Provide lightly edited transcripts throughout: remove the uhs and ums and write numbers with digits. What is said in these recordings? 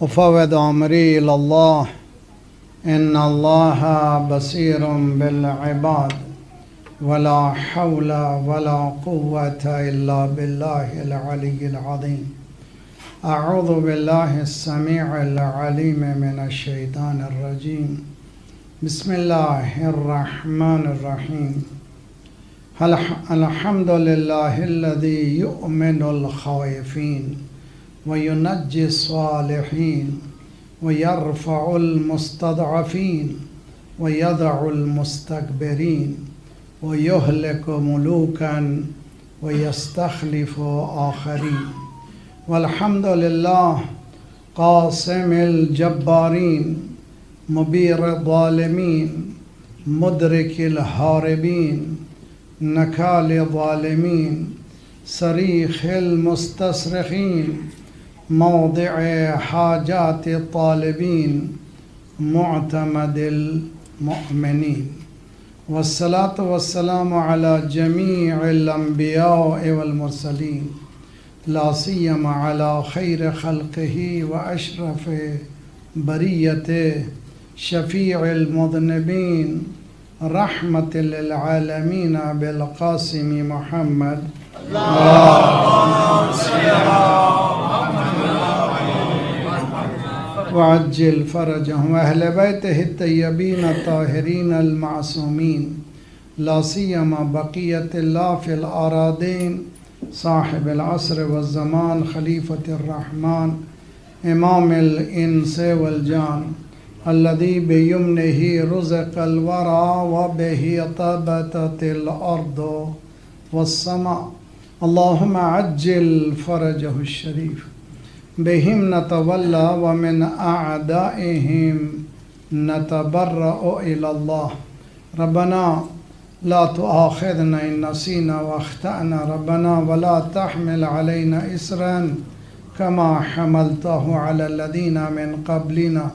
أفوض أمري إلى الله إن الله بصير بالعباد ولا حول ولا قوة إلا بالله العلي العظيم. أعوذ بالله السميع العليم من الشيطان الرجيم. بسم الله الرحمن الرحيم. الحمد لله الذي يؤمن الخائفين وينجي الصالحين ويرفع المستضعفين ويضع المستكبرين ويهلك ملوكا ويستخلف آخرين. والحمد لله قاسم الجبارين مبير الظالمين مدرك الهاربين نكال الظالمين صريخ المستصرخين موضع حاجات الطالبين معتمد المؤمنين. والصلاة والسلام على جميع الأنبياء والمرسلين لا سيما على خير خلقه وأشرف بريته شفيع المذنبين رحمة للعالمين بالقاسم محمد. وعجل فرجهم وأهل بيته الطيبين الطاهرين المعصومين لا سيما بقية الله في الأراضين صاحب العصر والزمان خليفة الرحمن إمام الإنس والجان الذي بيمنه رزق الورى وبه طابت الأرض والسماء. اللهم عجل فرجه الشريف. بهم نتولى ومن أعدائهم نتبرأ إلى الله. ربنا لا تؤاخذنا إن نسينا واخطأنا ربنا ولا تحمل علينا إصرا كما حملته على الذين من قبلنا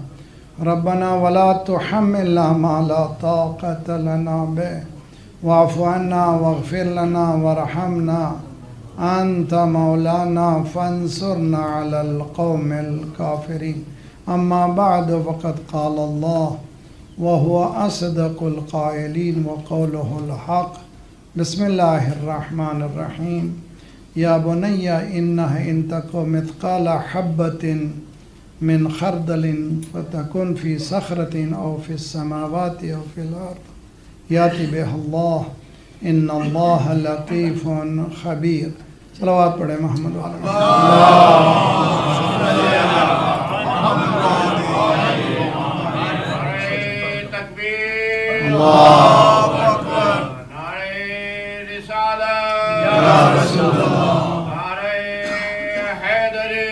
ربنا ولا تحملنا ما لا طاقة لنا به واعف عنا واغفر لنا وارحمنا أنت مولانا فانصرنا على القوم الكافرين. أما بعد فقد قال الله وهو أصدق القائلين وقوله الحق. بسم الله الرحمن الرحيم. يا بني إنها إن تك مثقال حبة من خردل فتكن في صخرة أو في السماوات أو في الأرض يأتي بها الله إن الله لطيف خبير. صلوات پڑھے محمد وعلیہ اللہ اکبر. نعرہ رسالت یا رسول اللہ. نعرہ حیدری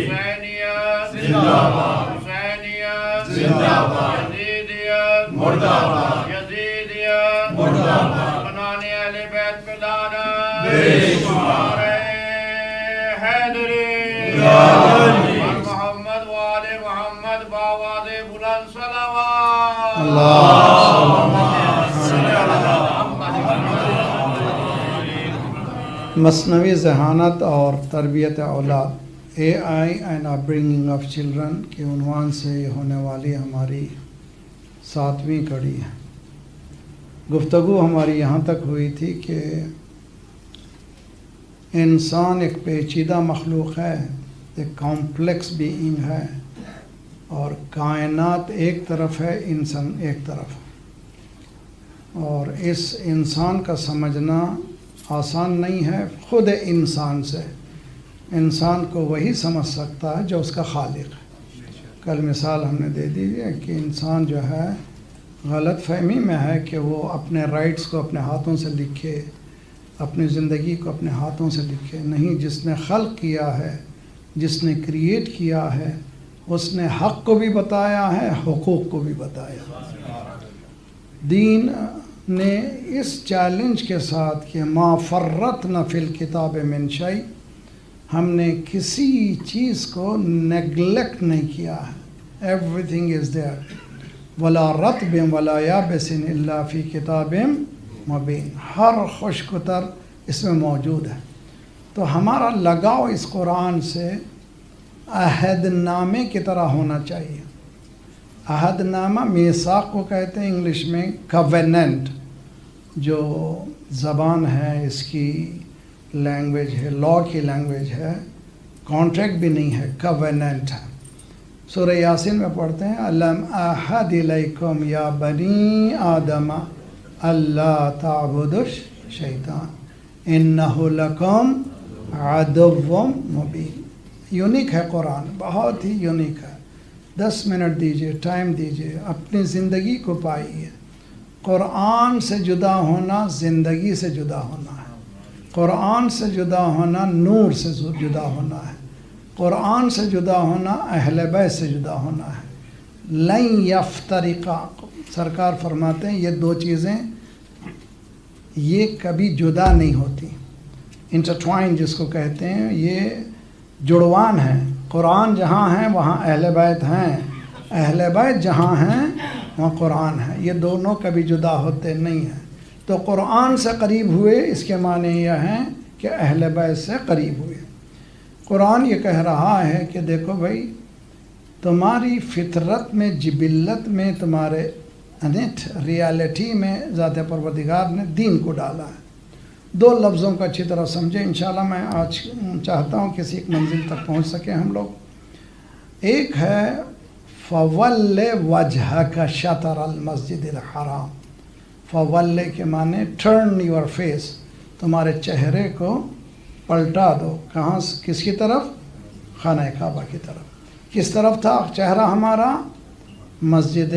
حسینیت زندہ باد. حسینیت زندہ باد. یزیدیت مردہ باد. یزیدیت مردہ باد. بنانے اہل بیت پہ لانا بے شمار. حیدری محمد وآل محمد باواز بلند صلوات. مصنوعی ذہانت اور تربیت اولاد A I and upbringing of children کے عنوان سے یہ ہونے والی ہماری 7ویں کڑی ہے. گفتگو ہماری یہاں تک ہوئی تھی کہ انسان ایک پیچیدہ مخلوق ہے، ایک کمپلیکس بینگ ہے، اور کائنات ایک طرف ہے، انسان ایک طرف ہے. اور اس انسان کا سمجھنا آسان نہیں ہے. خود انسان سے انسان کو وہی سمجھ سکتا ہے جو اس کا خالق ہے. کل مثال ہم نے دے دی ہے کہ انسان جو ہے غلط فہمی میں ہے کہ وہ اپنے رائٹس کو اپنے ہاتھوں سے لکھے، اپنی زندگی کو اپنے ہاتھوں سے لکھے. نہیں، جس نے خلق کیا ہے، جس نے کریٹ کیا ہے، اس نے حق کو بھی بتایا ہے، حقوق کو بھی بتایا. دین نے اس چیلنج کے ساتھ کہ ما فرطنا فی الکتاب من شیء، ہم نے کسی چیز کو نیگلیکٹ نہیں کیا ہے. Every thing is there. ولا رطب ولا یابس الا فی کتاب مبین. ہر خشک و تر اس میں موجود ہے. تو ہمارا لگاؤ اس قرآن سے عہد نامے کی طرح ہونا چاہیے. عہد نامہ میثاق کو کہتے ہیں انگلش میں کویننٹ. جو زبان ہے اس کی لینگویج ہے, لا کی لینگویج ہے, کانٹریکٹ بھی نہیں ہے, کویننٹ ہے. سورہ یاسین میں پڑھتے ہیں الم احد الیکم یا بنی آدم اللہ تعبدوا الشیطان انہ لکم عدو مبین. یونیک ہے قرآن, بہت ہی یونیک ہے. 10 منٹ دیجئے, ٹائم دیجئے, اپنی زندگی کو پائیے. قرآن سے جدا ہونا زندگی سے جدا ہونا ہے. قرآن سے جدا ہونا نور سے جدا ہونا ہے. قرآن سے جدا ہونا اہل بیت سے جدا ہونا ہے. لن یفترقا, سرکار فرماتے ہیں یہ 2 چیزیں یہ کبھی جدا نہیں ہوتی. انٹرٹوائن جس کو کہتے ہیں, یہ جڑوان ہیں. قرآن جہاں ہیں وہاں اہل بیت ہیں, اہل بیت جہاں ہیں وہاں قرآن ہے. یہ دونوں کبھی جدا ہوتے نہیں ہیں. تو قرآن سے قریب ہوئے اس کے معنی یہ ہیں کہ اہل بیت سے قریب ہوئے. قرآن یہ کہہ رہا ہے کہ دیکھو بھائی, تمہاری فطرت میں, جبلت میں, تمہارے ریالٹی میں ذات پروردگار نے دین کو ڈالا ہے. 2 لفظوں کو اچھی طرح سمجھیں. انشاءاللہ میں آج چاہتا ہوں کسی ایک منزل تک پہنچ سکیں ہم لوگ. ایک ہے فول وجہک شطر المسجد الحرام. فول کے معنی ٹرن یور فیس, تمہارے چہرے کو پلٹا دو. کہاں, کس کی طرف؟ خانہ کعبہ کی طرف. کس طرف تھا چہرہ ہمارا؟ مسجد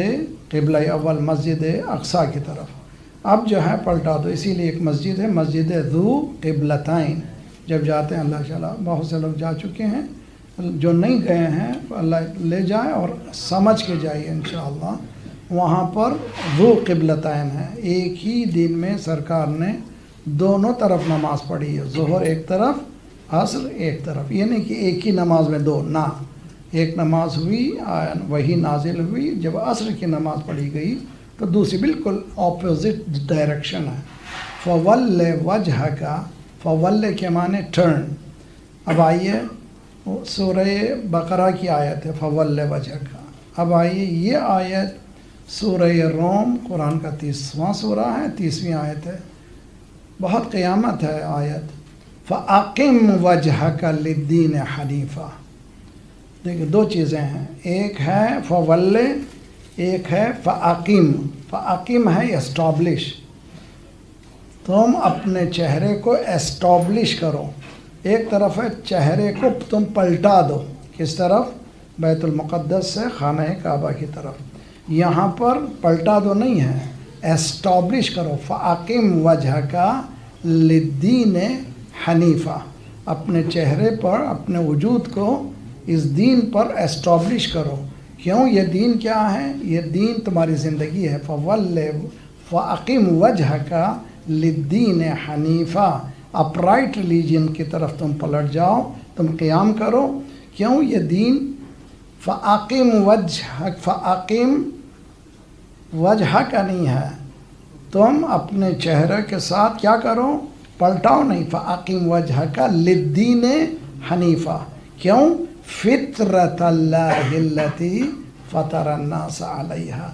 قبلہ اول, مسجد اقصیٰ کی طرف. اب جو ہے پلٹا دو. اسی لیے ایک مسجد ہے مسجد ذو قبلتین. جب جاتے ہیں, اللہ تعالیٰ بہت سے لوگ جا چکے ہیں, جو نہیں گئے ہیں اللہ لے جائے اور سمجھ کے جائیے انشاءاللہ. وہاں پر ذو قبلتین ہے. ایک ہی دن میں سرکار نے دونوں طرف نماز پڑھی ہے. ظہر ایک طرف, عصر ایک طرف. یہ نہیں کہ ایک ہی نماز میں 2, نہ. ایک نماز ہوئی, وہی نازل ہوئی. جب عصر کی نماز پڑھی گئی تو دوسری بالکل اپوزٹ ڈائریکشن ہے. فول وجہک, فول کے معنی ٹرن. اب آئیے سورہ بقرہ کی آیت ہے فول وجہک. اب آئیے یہ آیت سورہ روم, قرآن کا 30واں سورہ ہے, 30ویں آیت ہے. بہت قیامت ہے آیت. فَأَقِمْ وَجْهَكَ لِلدِّينِ حَنِيفًا. دیکھیں 2 چیزیں ہیں, ایک ہے فول, ایک ہے فَأَقِمْ. فَأَقِمْ ہے اسٹابلش. تم اپنے چہرے کو اسٹابلش کرو. ایک طرف ہے چہرے کو تم پلٹا دو. کس طرف؟ بیت المقدس سے خانہ کعبہ کی طرف. یہاں پر پلٹا دو نہیں ہے, اسٹابلش کرو. فَأَقِمْ وَجْهَكَ لِلدِّينِ حَنِيفًا. اپنے چہرے پر, اپنے وجود کو اس دین پر اسٹابلش کرو. کیوں؟ یہ دین کیا ہے؟ یہ دین تمہاری زندگی ہے. فَأَقِمْ وَجْهَكَ لِلدِّينِ حَنِيفًا. اپرائٹ ریلیجن کی طرف تم پلٹ جاؤ, تم قیام کرو. کیوں؟ یہ دین فَأَقِمْ وَجْهَكَ, فَأَقِمْ وَجْهَكَ نہیں ہے, تم اپنے چہرے کے ساتھ کیا کرو؟ پلٹاؤ نہیں. فَأَقِمْ وَجْهَكَ لِلدِّينِ حَنِيفًا. کیوں؟ فطرت اللہ التی فطر الناس علیہا.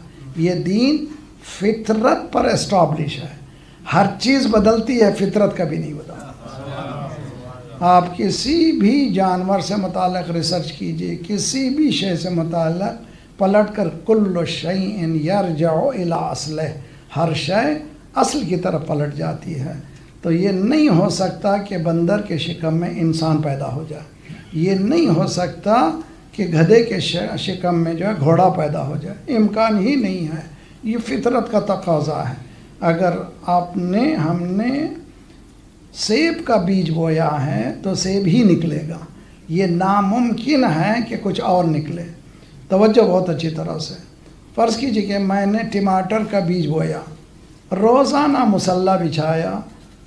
یہ دین فطرت پر اسٹابلش ہے. ہر چیز بدلتی ہے, فطرت کبھی نہیں بدلتی. آپ کسی بھی جانور سے متعلق ریسرچ کیجئے, کسی بھی شے سے متعلق پلٹ کر کل شیء یرجع الی اصلہ, ہر شے اصل کی طرف پلٹ جاتی ہے. تو یہ نہیں ہو سکتا کہ بندر کے شکم میں انسان پیدا ہو جائے. یہ نہیں ہو سکتا کہ گدھے کے شکم میں جو ہے گھوڑا پیدا ہو جائے. امکان ہی نہیں ہے. یہ فطرت کا تقاضا ہے. اگر ہم نے سیب کا بیج بویا ہے تو سیب ہی نکلے گا. یہ ناممکن ہے کہ کچھ اور نکلے. توجہ بہت اچھی طرح سے. فرض کیجئے کہ میں نے ٹماٹر کا بیج بویا, روزانہ مصلی بچھایا,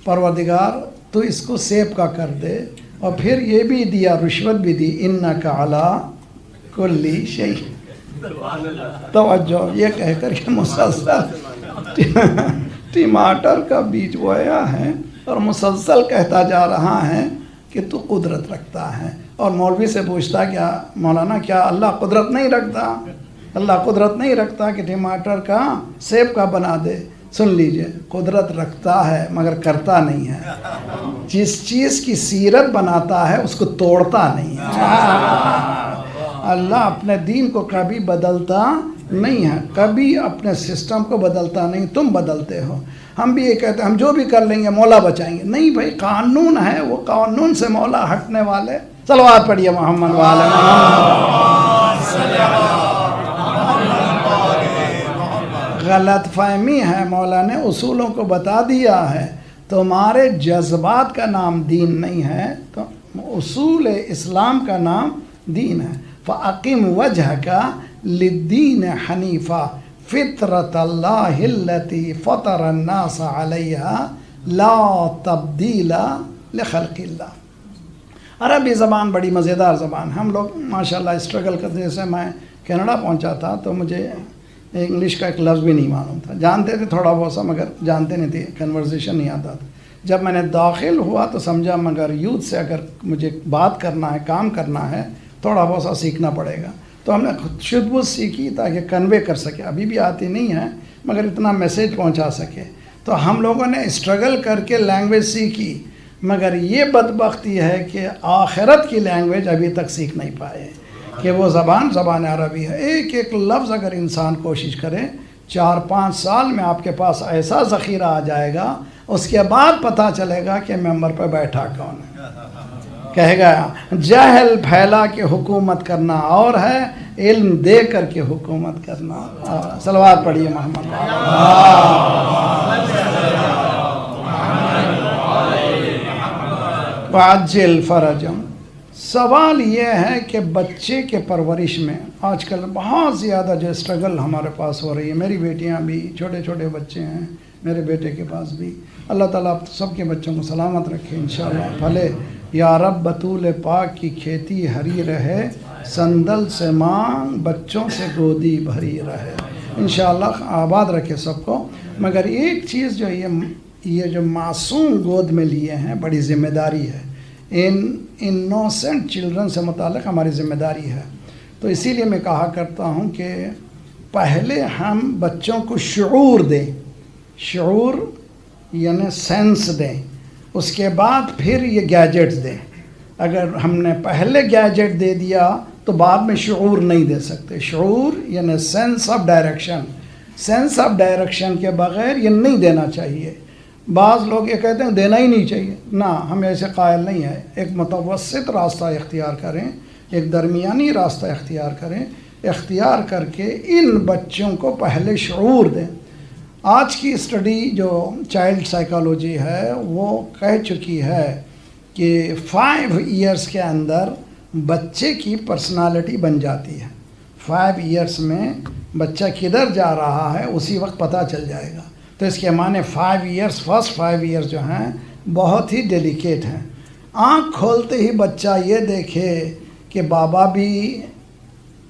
پروردگار تو اس کو سیب کا کر دے, اور پھر یہ بھی دیا, رشوت بھی دی, انک علی کل شیء. توجہ, یہ کہہ کر کہ مسلسل ٹماٹر کا بیج بویا ہے اور مسلسل کہتا جا رہا ہے کہ تو قدرت رکھتا ہے. اور مولوی سے پوچھتا کیا مولانا کیا اللہ قدرت نہیں رکھتا، اللہ قدرت نہیں رکھتا کہ ٹماٹر کا سیب کا بنا دے؟ سن لیجئے، قدرت رکھتا ہے مگر کرتا نہیں ہے. جس چیز کی سیرت بناتا ہے اس کو توڑتا نہیں ہے. اللہ اپنے دین کو کبھی بدلتا نہیں ہے، کبھی اپنے سسٹم کو بدلتا نہیں. تم بدلتے ہو. ہم بھی یہ کہتے ہیں ہم جو بھی کر لیں گے مولا بچائیں گے. نہیں بھائی، قانون ہے، وہ قانون سے مولا ہٹنے والے. صلوات پڑھیے محمد والے غلط فہمی ہے. مولا نے اصولوں کو بتا دیا ہے. تمہارے جذبات کا نام دین نہیں ہے، تو اصول اسلام کا نام دین ہے. فَأَقِمْ وَجْهَكَ لِلدِّينِ حَنِيفًا فِطْرَةَ اللَّهِ الَّتِي فَطَرَ النَّاسَ عَلَيْهَا لَا تَبْدِيلَ لِخَلْقِ اللَّهِ. عربی زبان بڑی مزیدار زبان. ہم لوگ ماشاءاللہ اسٹرگل کرتے. جیسے میں کینیڈا پہنچا تھا تو مجھے انگلش کا ایک لفظ بھی نہیں معلوم تھا. جانتے تھے تھوڑا بہت سا مگر جانتے نہیں تھے، کنورزیشن نہیں آتا تھا. جب میں نے داخل ہوا تو سمجھا مگر یوتھ سے اگر مجھے بات کرنا ہے، کام کرنا ہے، تھوڑا بہت سا سیکھنا پڑے گا. تو ہم نے خود بہت سیکھی تاکہ کنوے کر سکے. ابھی بھی آتی نہیں ہے مگر اتنا میسیج پہنچا سکے. تو ہم لوگوں نے اسٹرگل کر کے لینگویج سیکھی، مگر یہ بدبختی ہے کہ آخرت کی لینگویج ابھی تک سیکھ نہیں پائے کہ وہ زبان عربی ہے. ایک ایک لفظ اگر انسان کوشش کرے 4-5 سال میں آپ کے پاس ایسا ذخیرہ آ جائے گا. اس کے بعد پتہ چلے گا کہ ممبر پہ بیٹھا کون ہے. کہے گا جہل پھیلا کے حکومت کرنا اور ہے، علم دے کر کے حکومت کرنا. صلوات پڑھیے محمد. وعجل فرجم. سوال یہ ہے کہ بچے کے پرورش میں آج کل بہت زیادہ جو اسٹرگل ہمارے پاس ہو رہی ہے. میری بیٹیاں بھی، چھوٹے چھوٹے بچے ہیں میرے بیٹے کے پاس بھی. اللہ تعالیٰ سب کے بچوں کو سلامت رکھے انشاءاللہ. بھلے یا رب بطول پاک کی کھیتی ہری رہے، سندل سے مانگ بچوں سے گودی بھری رہے. انشاءاللہ آباد رکھے سب کو. مگر ایک چیز جو یہ جو معصوم گود میں لیے ہیں بڑی ذمہ داری ہے. انوسنٹ چلڈرن سے متعلق ہماری ذمہ داری ہے. تو اسی لیے میں کہا کرتا ہوں کہ پہلے ہم بچوں کو شعور دیں، شعور یعنی سینس دیں، اس کے بعد پھر یہ گیجٹس دیں. اگر ہم نے پہلے گیجٹ دے دیا تو بعد میں شعور نہیں دے سکتے. شعور یعنی sense of direction. Sense of direction کے بغیر یہ نہیں دینا چاہیے. بعض لوگ یہ کہتے ہیں دینا ہی نہیں چاہیے. نہ، ہم ایسے قائل نہیں ہیں. ایک متوسط راستہ اختیار کریں، ایک درمیانی راستہ اختیار کریں. اختیار کر کے ان بچوں کو پہلے شعور دیں. آج کی اسٹڈی جو چائلڈ سائیکالوجی ہے وہ کہہ چکی ہے کہ 5 ایئرس کے اندر بچے کی پرسنالٹی بن جاتی ہے. 5 ایئرس میں بچہ کدھر جا رہا ہے اسی وقت پتہ چل جائے گا. تو اس کے معنی 5 ایئرس، فرسٹ 5 ایئرس جو ہیں بہت ہی ڈیلیکیٹ ہیں. آنکھ کھولتے ہی بچہ یہ دیکھے کہ بابا بھی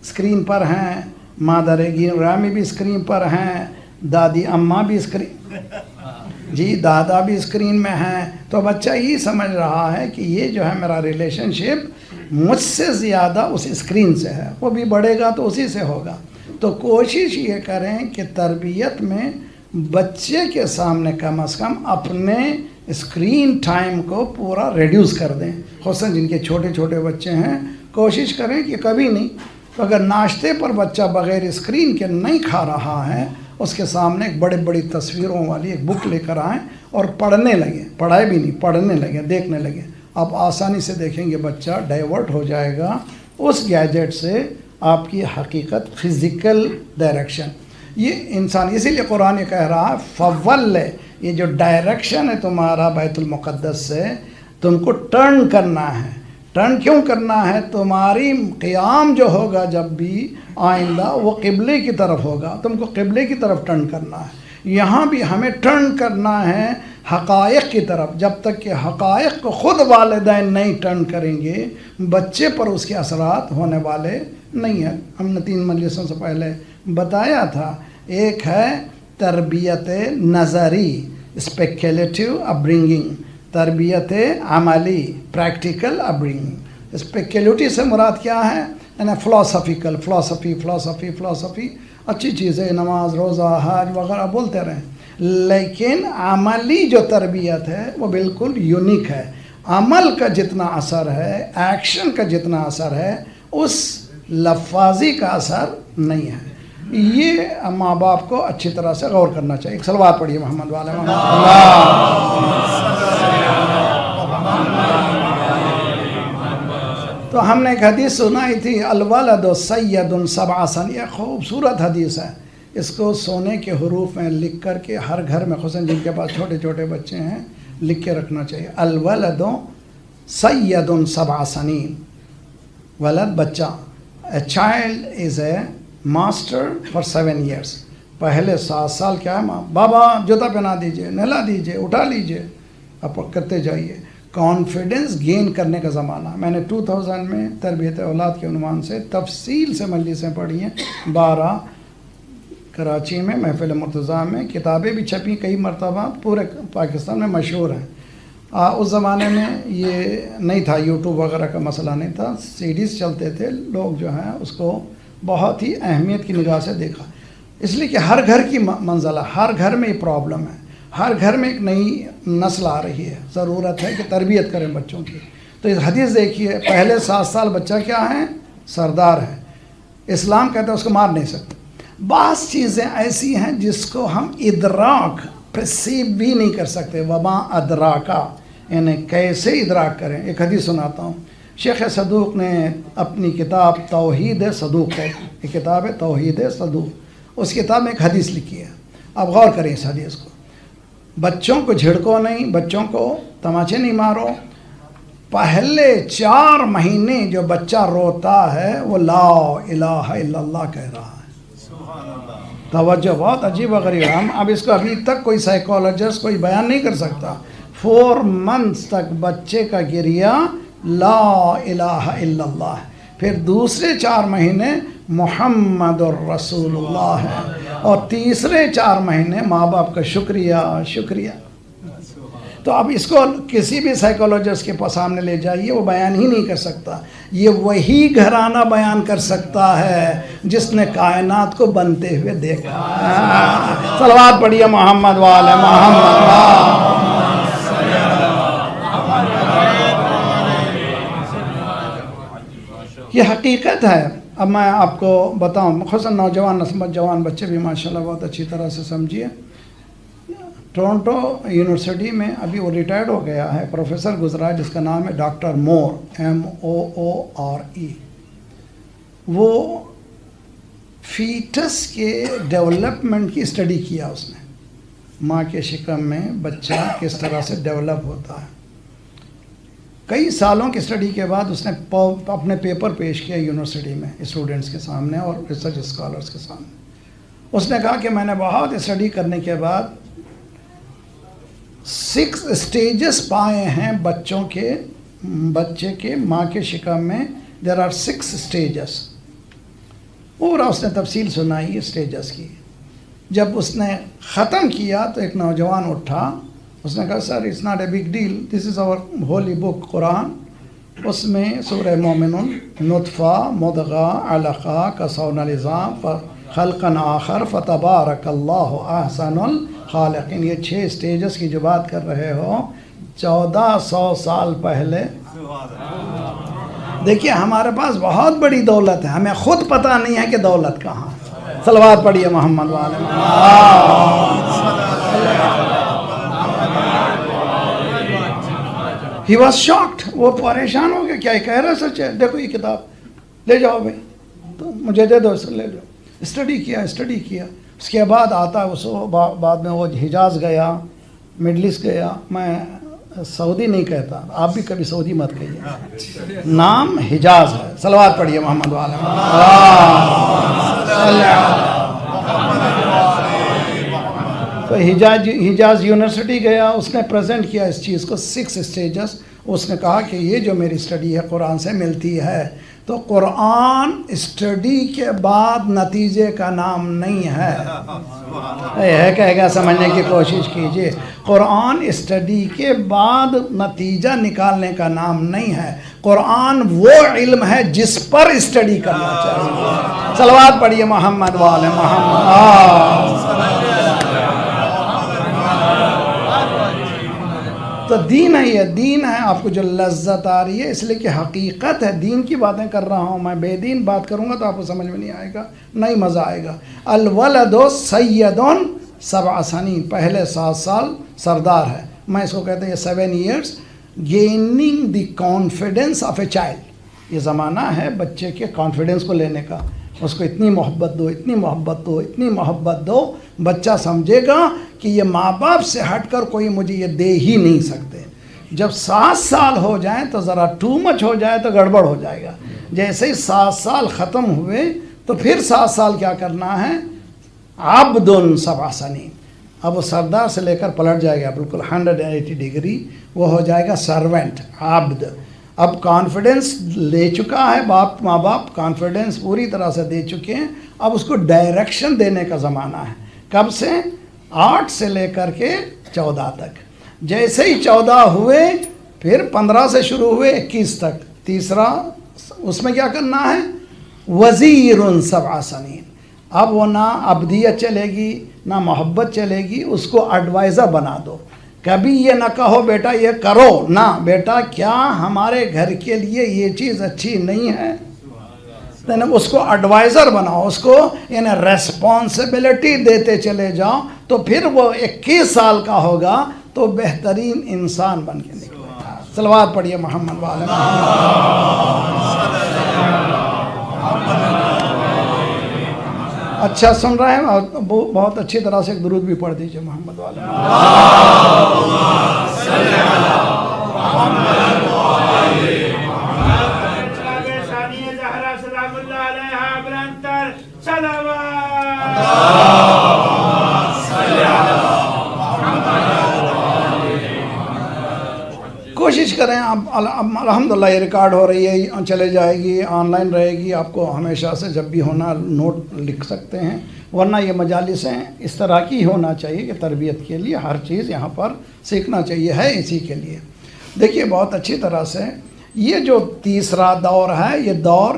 اسکرین پر ہیں، مادر گرامی بھی اسکرین پر ہیں، دادی اماں بھی دادا بھی اسکرین میں ہیں. تو بچہ یہ سمجھ رہا ہے کہ یہ جو ہے میرا ریلیشن شپ مجھ سے زیادہ اس اسکرین سے ہے. وہ بھی بڑھے گا تو اسی سے ہوگا. تو کوشش یہ کریں کہ تربیت میں بچے کے سامنے کم از کم اپنے اسکرین ٹائم کو پورا ریڈیوس کر دیں. خصوصاً جن کے چھوٹے چھوٹے بچے ہیں کوشش کریں کہ کبھی نہیں. تو اگر ناشتے پر بچہ بغیر اسکرین کے نہیں کھا رہا ہے، اس کے سامنے ایک بڑی تصویروں والی ایک بک لے کر آئیں اور پڑھنے لگیں. پڑھائی بھی نہیں، پڑھنے لگیں، دیکھنے لگیں. آپ آسانی سے دیکھیں گے بچہ ڈائیورٹ ہو جائے گا اس گیجٹ سے. آپ کی حقیقت فزیکل ڈائریکشن یہ انسان، اسی لیے قرآن کہہ رہا ہے فول، یہ جو ڈائریکشن ہے تمہارا بیت المقدس سے تم کو ٹرن کرنا ہے. ٹرن کیوں کرنا ہے؟ تمہاری قیام جو ہوگا جب بھی آئندہ وہ قبلے کی طرف ہوگا. تم کو قبلے کی طرف ٹرن کرنا ہے. یہاں بھی ہمیں ٹرن کرنا ہے حقائق کی طرف. جب تک کہ حقائق کو خود والدین نہیں ٹرن کریں گے بچے پر اس کے اثرات ہونے والے نہیں ہیں. ہم نے 3 مجلسوں سے پہلے بتایا تھا. ایک ہے تربیت نظری، اسپیکولیٹو اپ برنگنگ، تربیت عملی، پریکٹیکل اپ برنگنگ. اسپیکولٹی سے مراد کیا ہے؟ یعنی فلسفی اچھی چیزیں، نماز روزہ حج وغیرہ بولتے رہیں، لیکن عملی جو تربیت ہے وہ بالکل یونیک ہے. عمل کا جتنا اثر ہے، ایکشن کا جتنا اثر ہے، اس لفاظی کا اثر نہیں ہے. یہ ماں باپ کو اچھی طرح سے غور کرنا چاہیے. ایک صلوات پڑھیے محمد والے محمد. تو ہم نے ایک حدیث سنائی تھی، الولد سید سبع سنین. یہ خوبصورت حدیث ہے. اس کو سونے کے حروف میں لکھ کر کے ہر گھر میں، خصوصاً جن کے پاس چھوٹے چھوٹے بچے ہیں، لکھ کے رکھنا چاہیے. الولد سید سبع سنین. ولد بچہ. A child is a master for 7 years. پہلے 7 سال کیا ہے؟ ماں بابا جوتا پہنا دیجئے، نہلا دیجئے، اٹھا لیجئے، اب کرتے جائیے. کانفیڈنس گین کرنے کا زمانہ. میں نے 2000 میں تربیت اولاد کے عنوان سے تفصیل سے مجلسیں پڑھی ہیں، 12 کراچی میں محفل مرتضیٰ میں. کتابیں بھی چھپی کئی مرتبہ، پورے پاکستان میں مشہور ہیں. اس زمانے میں یہ نہیں تھا، یوٹیوب وغیرہ کا مسئلہ نہیں تھا، سیڈیز چلتے تھے. لوگ جو ہیں اس کو بہت ہی اہمیت کی نگاہ سے دیکھا، اس لیے کہ ہر گھر کی منزلہ، ہر گھر میں یہ پرابلم ہے. ہر گھر میں ایک نئی نسل آ رہی ہے، ضرورت ہے کہ تربیت کریں بچوں کی. تو اس حدیث دیکھیے، پہلے 7 سال بچہ کیا ہے؟ سردار ہے. اسلام کہتا ہے اس کو مار نہیں سکتے. بعض چیزیں ایسی ہیں جس کو ہم ادراک پرسیو بھی نہیں کر سکتے. وما ادراکا، یعنی کیسے ادراک کریں. ایک حدیث سناتا ہوں. شیخ صدوق نے اپنی کتاب توحید صدوق ہے، ایک کتاب ہے توحید صدوق، اس کتاب میں ایک حدیث لکھی ہے. آپ غور کریں اس حدیث کو. بچوں کو جھڑکو نہیں، بچوں کو تماچے نہیں مارو. پہلے 4 مہینے جو بچہ روتا ہے وہ لا الہ الا اللہ کہہ رہا ہے. توجہ، بہت عجیب و غریب. ہم اب اس کو ابھی تک کوئی سائیکالوجسٹ کوئی بیان نہیں کر سکتا. 4 منتھس تک بچے کا گریہ لا الہ الا اللہ ہے. پھر دوسرے 4 مہینے محمد الرسول اللہ ہے، اور تیسرے 4 مہینے ماں باپ کا شکریہ. تو اب اس کو کسی بھی سائیکالوجسٹ کے سامنے لے جائیے، وہ بیان ہی نہیں کر سکتا. یہ وہی گھرانہ بیان کر سکتا ہے جس نے کائنات کو بنتے ہوئے دیکھا. صلوات پڑھیے محمد وآل محمد. یہ حقیقت ہے. اب میں آپ کو بتاؤں، خصوصاً نوجوان نسبت جوان بچے بھی ماشاءاللہ بہت اچھی طرح سے سمجھیے. ٹورنٹو یونیورسٹی میں ابھی وہ ریٹائرڈ ہو گیا ہے، پروفیسر گزرا ہے جس کا نام ہے ڈاکٹر مور، MOORE. وہ فیٹس کے ڈیولپمنٹ کی اسٹڈی کیا. اس نے ماں کے شکم میں بچہ کس طرح سے ڈیولپ ہوتا ہے. کئی سالوں کی اسٹڈی کے بعد اس نے اپنے پیپر پیش کیا یونیورسٹی میں اسٹوڈنٹس کے سامنے اور ریسرچ اسکالرس کے سامنے. اس نے کہا کہ میں نے بہت اسٹڈی کرنے کے بعد 6 اسٹیجز پائے ہیں بچے کے ماں کے شکم میں. There are 6 stages. پورا اس نے تفصیل سنائی اسٹیجز کی. جب اس نے ختم کیا تو ایک نوجوان اٹھا، اس نے کہا sir it's not a big deal, this is our holy book Quran. اس میں سورہ مومنون، نطفہ، مضغہ، علقہ، کسون العظام، خلقا آخر، فتبارک اللہ احسن الخالقین. یہ 6 اسٹیجز کی جو بات کر رہے ہو 1400 سال پہلے. دیکھیے ہمارے پاس بہت بڑی دولت ہے، ہمیں خود پتہ نہیں ہے کہ دولت کہاں. صلوات پڑھیے محمد والے. He was shocked. وہ پریشان ہو گیا، کیا یہ کہہ رہا سچ ہے؟ دیکھو یہ کتاب لے جاؤ بھائی، تو مجھے دے دو، اس کو لے جاؤ. اسٹڈی کیا. اس کے بعد آتا ہے، اس بعد میں وہ حجاز گیا، مڈل ایسٹ گیا. میں سعودی نہیں کہتا، آپ بھی کبھی سعودی مت کہیے، نام حجاز ہے. صلوات پڑھیے محمد والے. تو حجاز یونیورسٹی گیا، اس نے پریزنٹ کیا اس چیز کو 6 اسٹیجز. اس نے کہا کہ یہ جو میری اسٹڈی ہے قرآن سے ملتی ہے. تو قرآن اسٹڈی کے بعد نتیجے کا نام نہیں ہے کہے گا سمجھنے کی کوشش کیجئے. قرآن اسٹڈی کے بعد نتیجہ نکالنے کا نام نہیں ہے. قرآن وہ علم ہے جس پر اسٹڈی کرنا چاہیے. صلوات پڑھیے محمد والے محمد. تو دین ہے، یہ دین ہے. آپ کو جو لذت آ رہی ہے اس لیے کہ حقیقت ہے. دین کی باتیں کر رہا ہوں میں، بے دین بات کروں گا تو آپ کو سمجھ میں نہیں آئے گا، نہیں مزہ آئے گا. الولد سید 7 سنین، پہلے 7 سال سردار ہے. میں اس کو کہتے ہیں 7 years gaining the confidence of a child. یہ زمانہ ہے بچے کے کانفیڈنس کو لینے کا. اس کو اتنی محبت دو، اتنی محبت دو، اتنی محبت دو، بچہ سمجھے گا کہ یہ ماں باپ سے ہٹ کر کوئی مجھے یہ دے ہی نہیں سکتے. جب 7 سال ہو جائیں تو ذرا ٹو مچ ہو جائے تو گڑبڑ ہو جائے گا. جیسے ہی 7 سال ختم ہوئے تو پھر 7 سال کیا کرنا ہے؟ عبد 7 سنین. اب وہ سردار سے لے کر پلٹ جائے گا بالکل 180 ڈگری، وہ ہو جائے گا سرونٹ، عبد. اب کانفیڈنس لے چکا ہے ماں باپ کانفیڈنس پوری طرح سے دے چکے ہیں. اب اس کو ڈائریکشن دینے کا زمانہ ہے. کب سے؟ 8 سے لے کر کے 14 تک. جیسے ہی 14 ہوئے پھر 15 سے شروع ہوئے 21 تک. تیسرا اس میں کیا کرنا ہے؟ وزیر 7 سنین. اب وہ نہ عبدیت چلے گی نہ محبت چلے گی، اس کو ایڈوائزر بنا دو. کبھی یہ نہ کہو بیٹا یہ کرو، نہ بیٹا کیا ہمارے گھر کے لیے یہ چیز اچھی نہیں ہے؟ اس کو ایڈوائزر بناؤ، اس کو یعنی ریسپانسبلٹی دیتے چلے جاؤ. تو پھر وہ 21 سال کا ہوگا تو بہترین انسان بن کے نکلے گا. صلوات پڑھیے محمد والے اچھا سن رہے ہیں؟ بہت اچھی طرح سے ایک درود بھی پڑھ دیجئے محمد والے. کوشش کریں آپ. الحمدللہ یہ ریکارڈ ہو رہی ہے، چلے جائے گی، آن لائن رہے گی. آپ کو ہمیشہ سے جب بھی ہونا نوٹ لکھ سکتے ہیں. ورنہ یہ مجالسیں اس طرح کی ہونا چاہیے کہ تربیت کے لیے ہر چیز یہاں پر سیکھنا چاہیے، ہے اسی کے لیے. دیکھیے بہت اچھی طرح سے یہ جو تیسرا دور ہے، یہ دور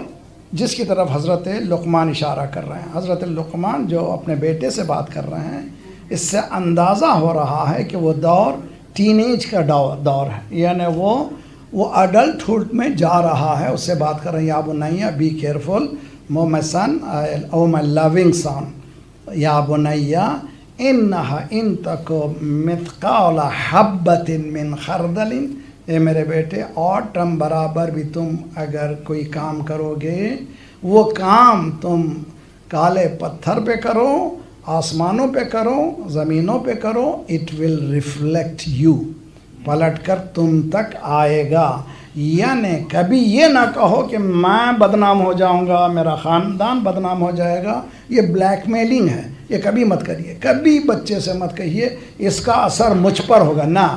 جس کی طرف حضرت لقمان اشارہ کر رہے ہیں. حضرت لقمان جو اپنے بیٹے سے بات کر رہے ہیں، اس سے اندازہ ہو رہا ہے کہ وہ دور ٹین ایج کا دور ہے. یعنی وہ اڈلٹہڈ میں جا رہا ہے. اس سے بات کر رہے ہیں یا بنیا بی کیئرفل مائی سن او مائی لونگ سن یا بنیا انہا ان تک مثقال حبۃ من خردل. اے میرے بیٹے آٹم برابر بھی تم اگر کوئی کام کرو گے، وہ کام تم کالے پتھر پہ کرو، آسمانوں پہ کرو، زمینوں پہ کرو، اٹ ول ریفلیکٹ یو، پلٹ کر تم تک آئے گا. یعنی کبھی یہ نہ کہو کہ میں بدنام ہو جاؤں گا، میرا خاندان بدنام ہو جائے گا. یہ بلیک میلنگ ہے، یہ کبھی مت کریے. کبھی بچے سے مت کہیے اس کا اثر مجھ پر ہوگا. نہ،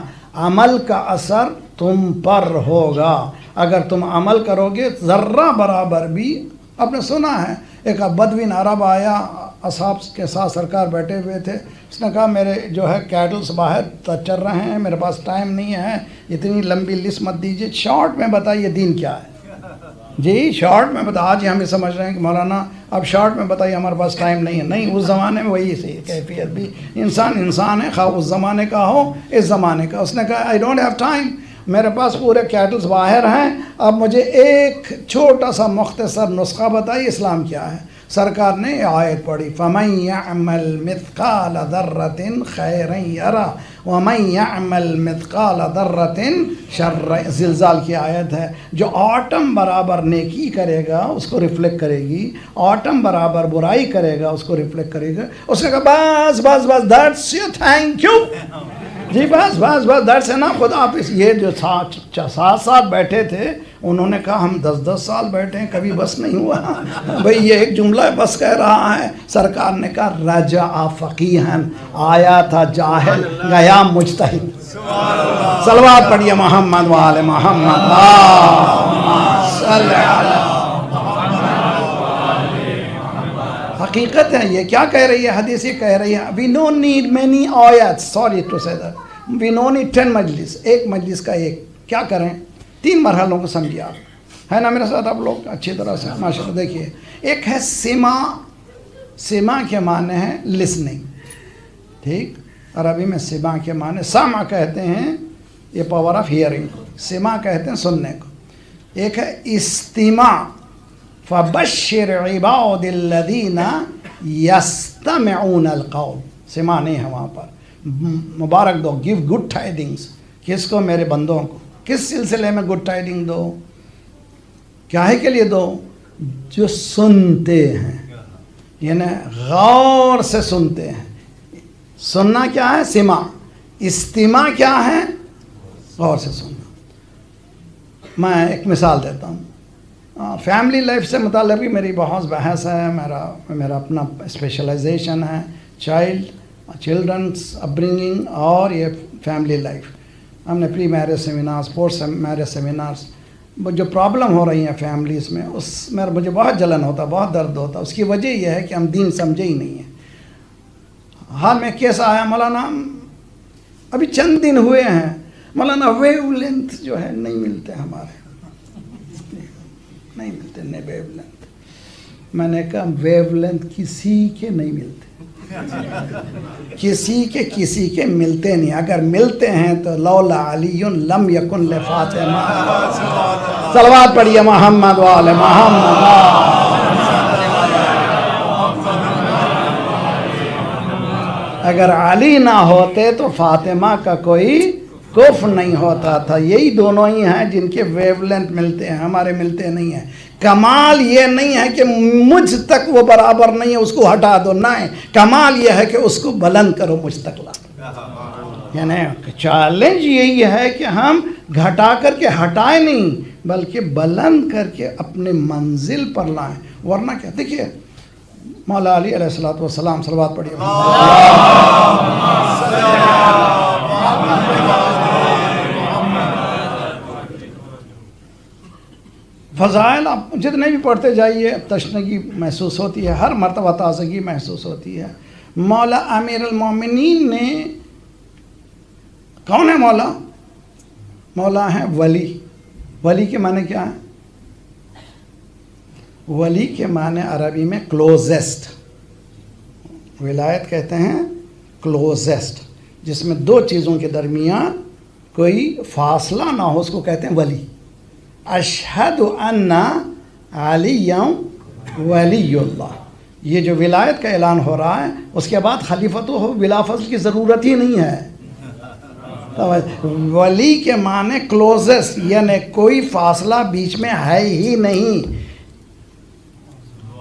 عمل کا اثر تم پر ہوگا. اگر تم عمل کرو گے ذرہ برابر بھی. آپ نے سنا ہے ایک بدوین عرب آیا، اصحاب کے ساتھ سرکار بیٹھے ہوئے تھے. اس نے کہا میرے جو ہے کیٹلز باہر چل رہے ہیں، میرے پاس ٹائم نہیں ہے، اتنی لمبی لسٹ مت دیجیے، شارٹ میں بتائیے دین کیا ہے. جی شارٹ میں بتا. آج ہم یہ سمجھ رہے ہیں کہ مولانا اب شارٹ میں بتائیے، ہمارے پاس ٹائم نہیں ہے. نہیں، اس زمانے میں وہی سی کیفیت بھی. انسان ہے، خواہ اس زمانے کا ہو اس زمانے کا. اس نے کہا آئی ڈونٹ ہیو ٹائم، میرے پاس پورے کیٹلز باہر ہیں، اب مجھے ایک چھوٹا سا مختصر نسخہ بتائیے اسلام کیا ہے. سرکار نے آیت پڑھی فَمَن يَعْمَلْ مِثْقَالَ ذَرَّةٍ خَيْرًا يَرَهُ وَمَن يَعْمَلْ مِثْقَالَ ذَرَّةٍ شَرًّا. زلزال کی آیت ہے. جو آٹم برابر نیکی کرے گا اس کو ریفلیکٹ کرے گی، آٹم برابر برائی کرے گا اس کو ریفلیکٹ کرے گا. اس نے کہا بس دیٹس یو، تھینک یو. جی بس در سے نا خدا آپ یہ جو 7 سال بیٹھے تھے انہوں نے کہا ہم 10 سال بیٹھے ہیں کبھی بس نہیں ہوا. بھئی یہ ایک جملہ بس کہہ رہا ہے. سرکار نے کہا رجع فقیہن، آیا تھا جاہل گیا مجتہد. صلوات پڑھیے محمد وآل محمد. حقیقت ہے. یہ کیا کہہ رہی ہے حدیث؟ یہ کہہ رہی ہے we don't need many آیات, sorry to say that, we don't need 10 مجلس. ایک مجلس کا ایک کیا کریں؟ 3 مرحلوں کو سمجھیے آپ, ہے نا میرے ساتھ آپ لوگ اچھی طرح سے ماشاء اللہ. دیکھیے, ایک ہے سما. سما کے معنی ہے لسننگ, ٹھیک, عربی میں سما کے معنی سامع کہتے ہیں, یہ پاور آف ہیئرنگ کو, سما کہتے ہیں سننے کو. ایک ہے استماع, فبشر عباد الذین یستمعون القول. سما نہیں ہے وہاں پر, مبارک دو, گیو گڈ ٹائڈنگس. کس کو؟ میرے بندوں کو. کس سلسلے میں گڈ ٹائڈنگ دو؟ کیا ہے کے لیے دو؟ جو سنتے ہیں, یعنی غور سے سنتے ہیں. سننا کیا ہے؟ سما. استماع کیا ہے؟ غور سے سننا. میں ایک مثال دیتا ہوں. فیملی لائف سے متعلق بھی میری بہت بحث ہے. میرا اپنا اسپیشلائزیشن ہے چلڈرنس اپبرنگنگ اور یہ فیملی لائف. ہم نے pre marriage seminars, post marriage seminars, جو پرابلم ہو رہی ہیں فیملیز میں, اس میں مجھے بہت جلن ہوتا, بہت درد ہوتا. اس کی وجہ یہ ہے کہ ہم دین سمجھے ہی نہیں ہیں. ہاں میں کیسا آیا مولانا, ابھی چند دن ہوئے ہیں مولانا, ویو لینتھ جو ہے نہیں ملتے ہمارے, نہیں ملتے نہیں ویو لینتھ. میں نے کہا ویو لینتھ کسی کے نہیں ملتے, کسی کے ملتے نہیں. اگر ملتے ہیں تو لولا علی لم یکن لفاطمہ. صلوات پڑھیے محمد وآل محمد. اگر علی نہ ہوتے تو فاطمہ کا کوئی کفر نہیں ہوتا تھا. یہی دونوں ہی ہیں جن کے ویو لینتھ ملتے ہیں, ہمارے ملتے نہیں ہیں. کمال یہ نہیں ہے کہ مجھ تک وہ برابر نہیں ہے اس کو ہٹا دو, نہیں, کمال یہ ہے کہ اس کو بلند کرو, مجھ تک لا. یعنی چیلنج یہی ہے کہ ہم گھٹا کر کے ہٹائیں نہیں بلکہ بلند کر کے اپنے منزل پر لائیں. ورنہ کیا, دیکھیے مولا علی علیہ الصلوۃ والسلام, صلوات پڑھیے. فضائل آپ جتنے بھی پڑھتے جائیے تشنگی محسوس ہوتی ہے, ہر مرتبہ تازگی محسوس ہوتی ہے. مولا امیر المومنین نے, کون ہے مولا؟ مولا ہے ولی. ولی کے معنی کیا ہے؟ ولی کے معنی عربی میں کلوزسٹ. ولایت کہتے ہیں کلوزسٹ, جس میں 2 چیزوں کے درمیان کوئی فاصلہ نہ ہو, اس کو کہتے ہیں ولی. اشہد ان علی ولی اللہ, یہ جو ولایت کا اعلان ہو رہا ہے, اس کے بعد خلیفۃ ہو بلا فضل کی ضرورت ہی نہیں ہے. ولی کے معنی کلوزسٹ, یعنی کوئی فاصلہ بیچ میں ہے ہی نہیں.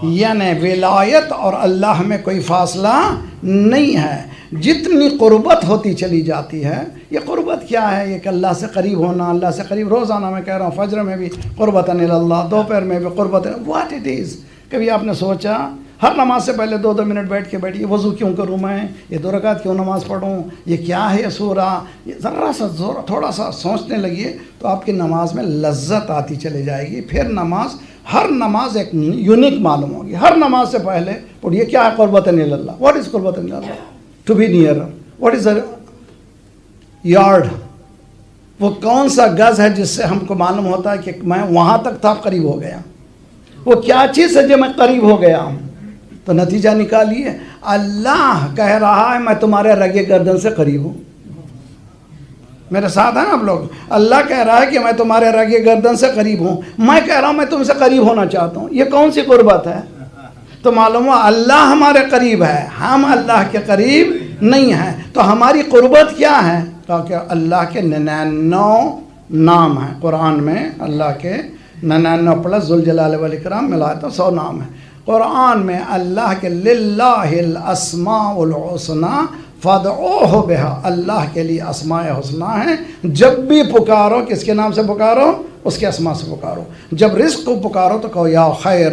یعنی ولایت اور اللہ میں کوئی فاصلہ نہیں ہے. جتنی قربت ہوتی چلی جاتی ہے, یہ قربت کیا ہے؟ یہ کہ اللہ سے قریب ہونا, اللہ سے قریب. روزانہ میں کہہ رہا ہوں, فجر میں بھی قربتاً اللہ, دوپہر میں بھی قربتاً. What it is. کبھی آپ نے سوچا ہر نماز سے پہلے 2 منٹ بیٹھ کے بیٹھیے, وضو کیوں کروں میں, یہ 2 رکعت کیوں نماز پڑھوں, یہ کیا ہے یہ سورہ, یہ ذرا سا تھوڑا سا سوچنے لگیے تو آپ کی نماز میں لذت آتی چلی جائے گی. پھر نماز, ہر نماز ایک یونیک معلوم ہوگی. ہر نماز سے پہلے پڑھیے کیا ہے قربتاً اللہ. واٹ از قربتاً اللہ؟ To be near. What is یارڈ؟ وہ کون سا گز ہے جس سے ہم کو معلوم ہوتا ہے کہ میں وہاں تک تھا, قریب ہو گیا. وہ کیا چیز ہے جو میں قریب ہو گیا ہوں؟ تو نتیجہ نکالیے, اللہ کہہ رہا ہے میں تمہارے رگے گردن سے قریب ہوں. میرے ساتھ ہیں آپ لوگ؟ اللہ کہہ رہا ہے کہ میں تمہارے رگے گردن سے قریب ہوں. میں کہہ رہا ہوں میں تم سے قریب ہونا چاہتا ہوں. یہ کون سی قربت ہے؟ تو معلوم ہوا اللہ ہمارے قریب ہے, ہم اللہ کے قریب نہیں ہیں. تو ہماری قربت کیا ہے؟ کیونکہ اللہ کے 99 نام ہیں قرآن میں. اللہ کے 99 پلس ذوالجلال والاکرام ملا تو 100 نام ہیں قرآن میں. اللہ کے للہ الاسماء الحسنی فادعوہ بہا, اللہ کے لیے اسماء حسنہ ہیں. جب بھی پکارو کس کے نام سے پکارو؟ اس کے اسماء سے پکارو. جب رزق کو پکارو تو کہو یا خیر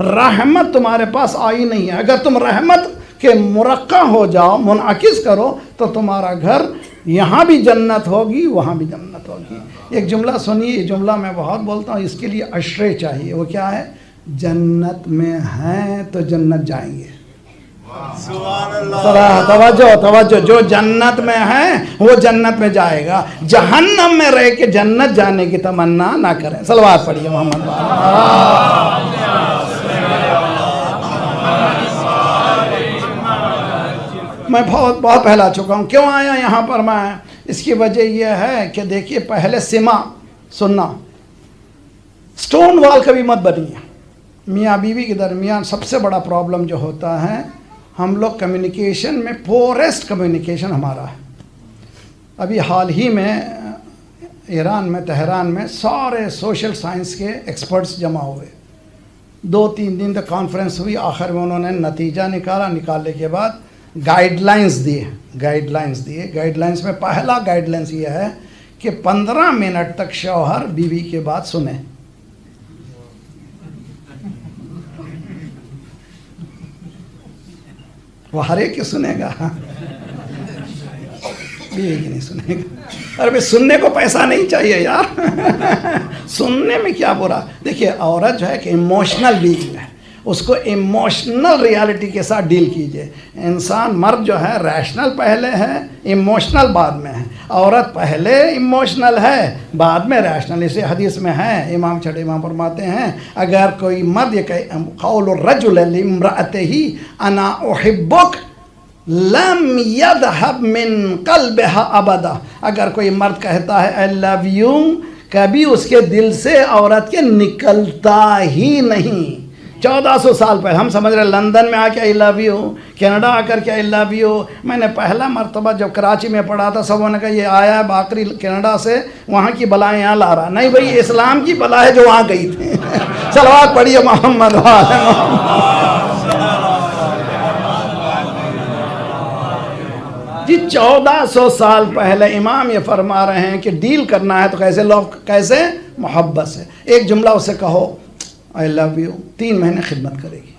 رحمت تمہارے پاس آئی نہیں ہے. اگر تم رحمت کے مرقع ہو جاؤ، منعکس کرو، تو تمہارا گھر یہاں بھی جنت ہوگی، وہاں بھی جنت ہوگی. ایک جملہ سنیے، یہ جملہ میں بہت بولتا ہوں، اس کے لیے اشرے چاہیے. وہ کیا ہے؟ جنت میں ہیں تو جنت جائیں گے. توجہ، جو جنت میں ہے وہ جنت میں جائے گا. جہنم میں رہ کے جنت جانے کی تمنا نہ کریں. صلوات پڑھیے محمد. میں بہت پہلا چکا ہوں. کیوں آیا یہاں پر میں؟ اس کی وجہ یہ ہے کہ دیکھیے، پہلے سننا سٹون وال کبھی مت بنیے. میاں بیوی کے درمیان سب سے بڑا پرابلم جو ہوتا ہے، ہم لوگ کمیونیکیشن میں پوریسٹ کمیونیکیشن ہمارا ہے. ابھی حال ہی میں ایران میں، تہران میں سارے سوشل سائنس کے ایکسپرٹس جمع ہوئے. 2-3 دن تک کانفرنس ہوئی. آخر میں انہوں نے نتیجہ نکالنے کے بعد گائیڈ لائنز دیے. گائیڈ لائنز میں پہلا گائیڈ لائنز یہ ہے کہ 15 منٹ تک شوہر بیوی کے بات سنے. وہ ہر ایک سنے گا، بیوی کی نہیں سنے گا. ارے بھائی، سننے کو پیسہ نہیں چاہیے یار. سننے میں کیا برا؟ دیکھیے، عورت جو ہے کہ ایموشنل بینگ ہے، اس کو ایموشنل ریالٹی کے ساتھ ڈیل کیجئے. انسان مرد جو ہے ریشنل پہلے ہے، ایموشنل بعد میں ہے. عورت پہلے ایموشنل ہے، بعد میں ریشنل. اسے حدیث میں ہے، امام فرماتے ہیں، اگر کوئی مرد یہ کہ قول الرجل لامرأته انا احبک لم يذهب من قلبها ابدا. اگر کوئی مرد کہتا ہے I love you، کبھی اس کے دل سے عورت کے نکلتا ہی نہیں. 1400 سال پہلے ہم سمجھ رہے لندن میں آ کے I love you، کینیڈا آ کر کے I love you. میں نے پہلا مرتبہ جب کراچی میں پڑھا تھا، سب نے کہا یہ آیا ہے باقری کینیڈا سے، وہاں کی بلائیں یہاں لا رہا. نہیں بھائی، اسلام کی بلا ہے جو وہاں گئی تھی. صلوات پڑھیے محمد. جی 1400 سال پہلے امام یہ فرما رہے ہیں کہ ڈیل کرنا ہے تو کیسے محبت سے. ایک جملہ اسے کہو I love you، 3 مہینے خدمت کرے گی.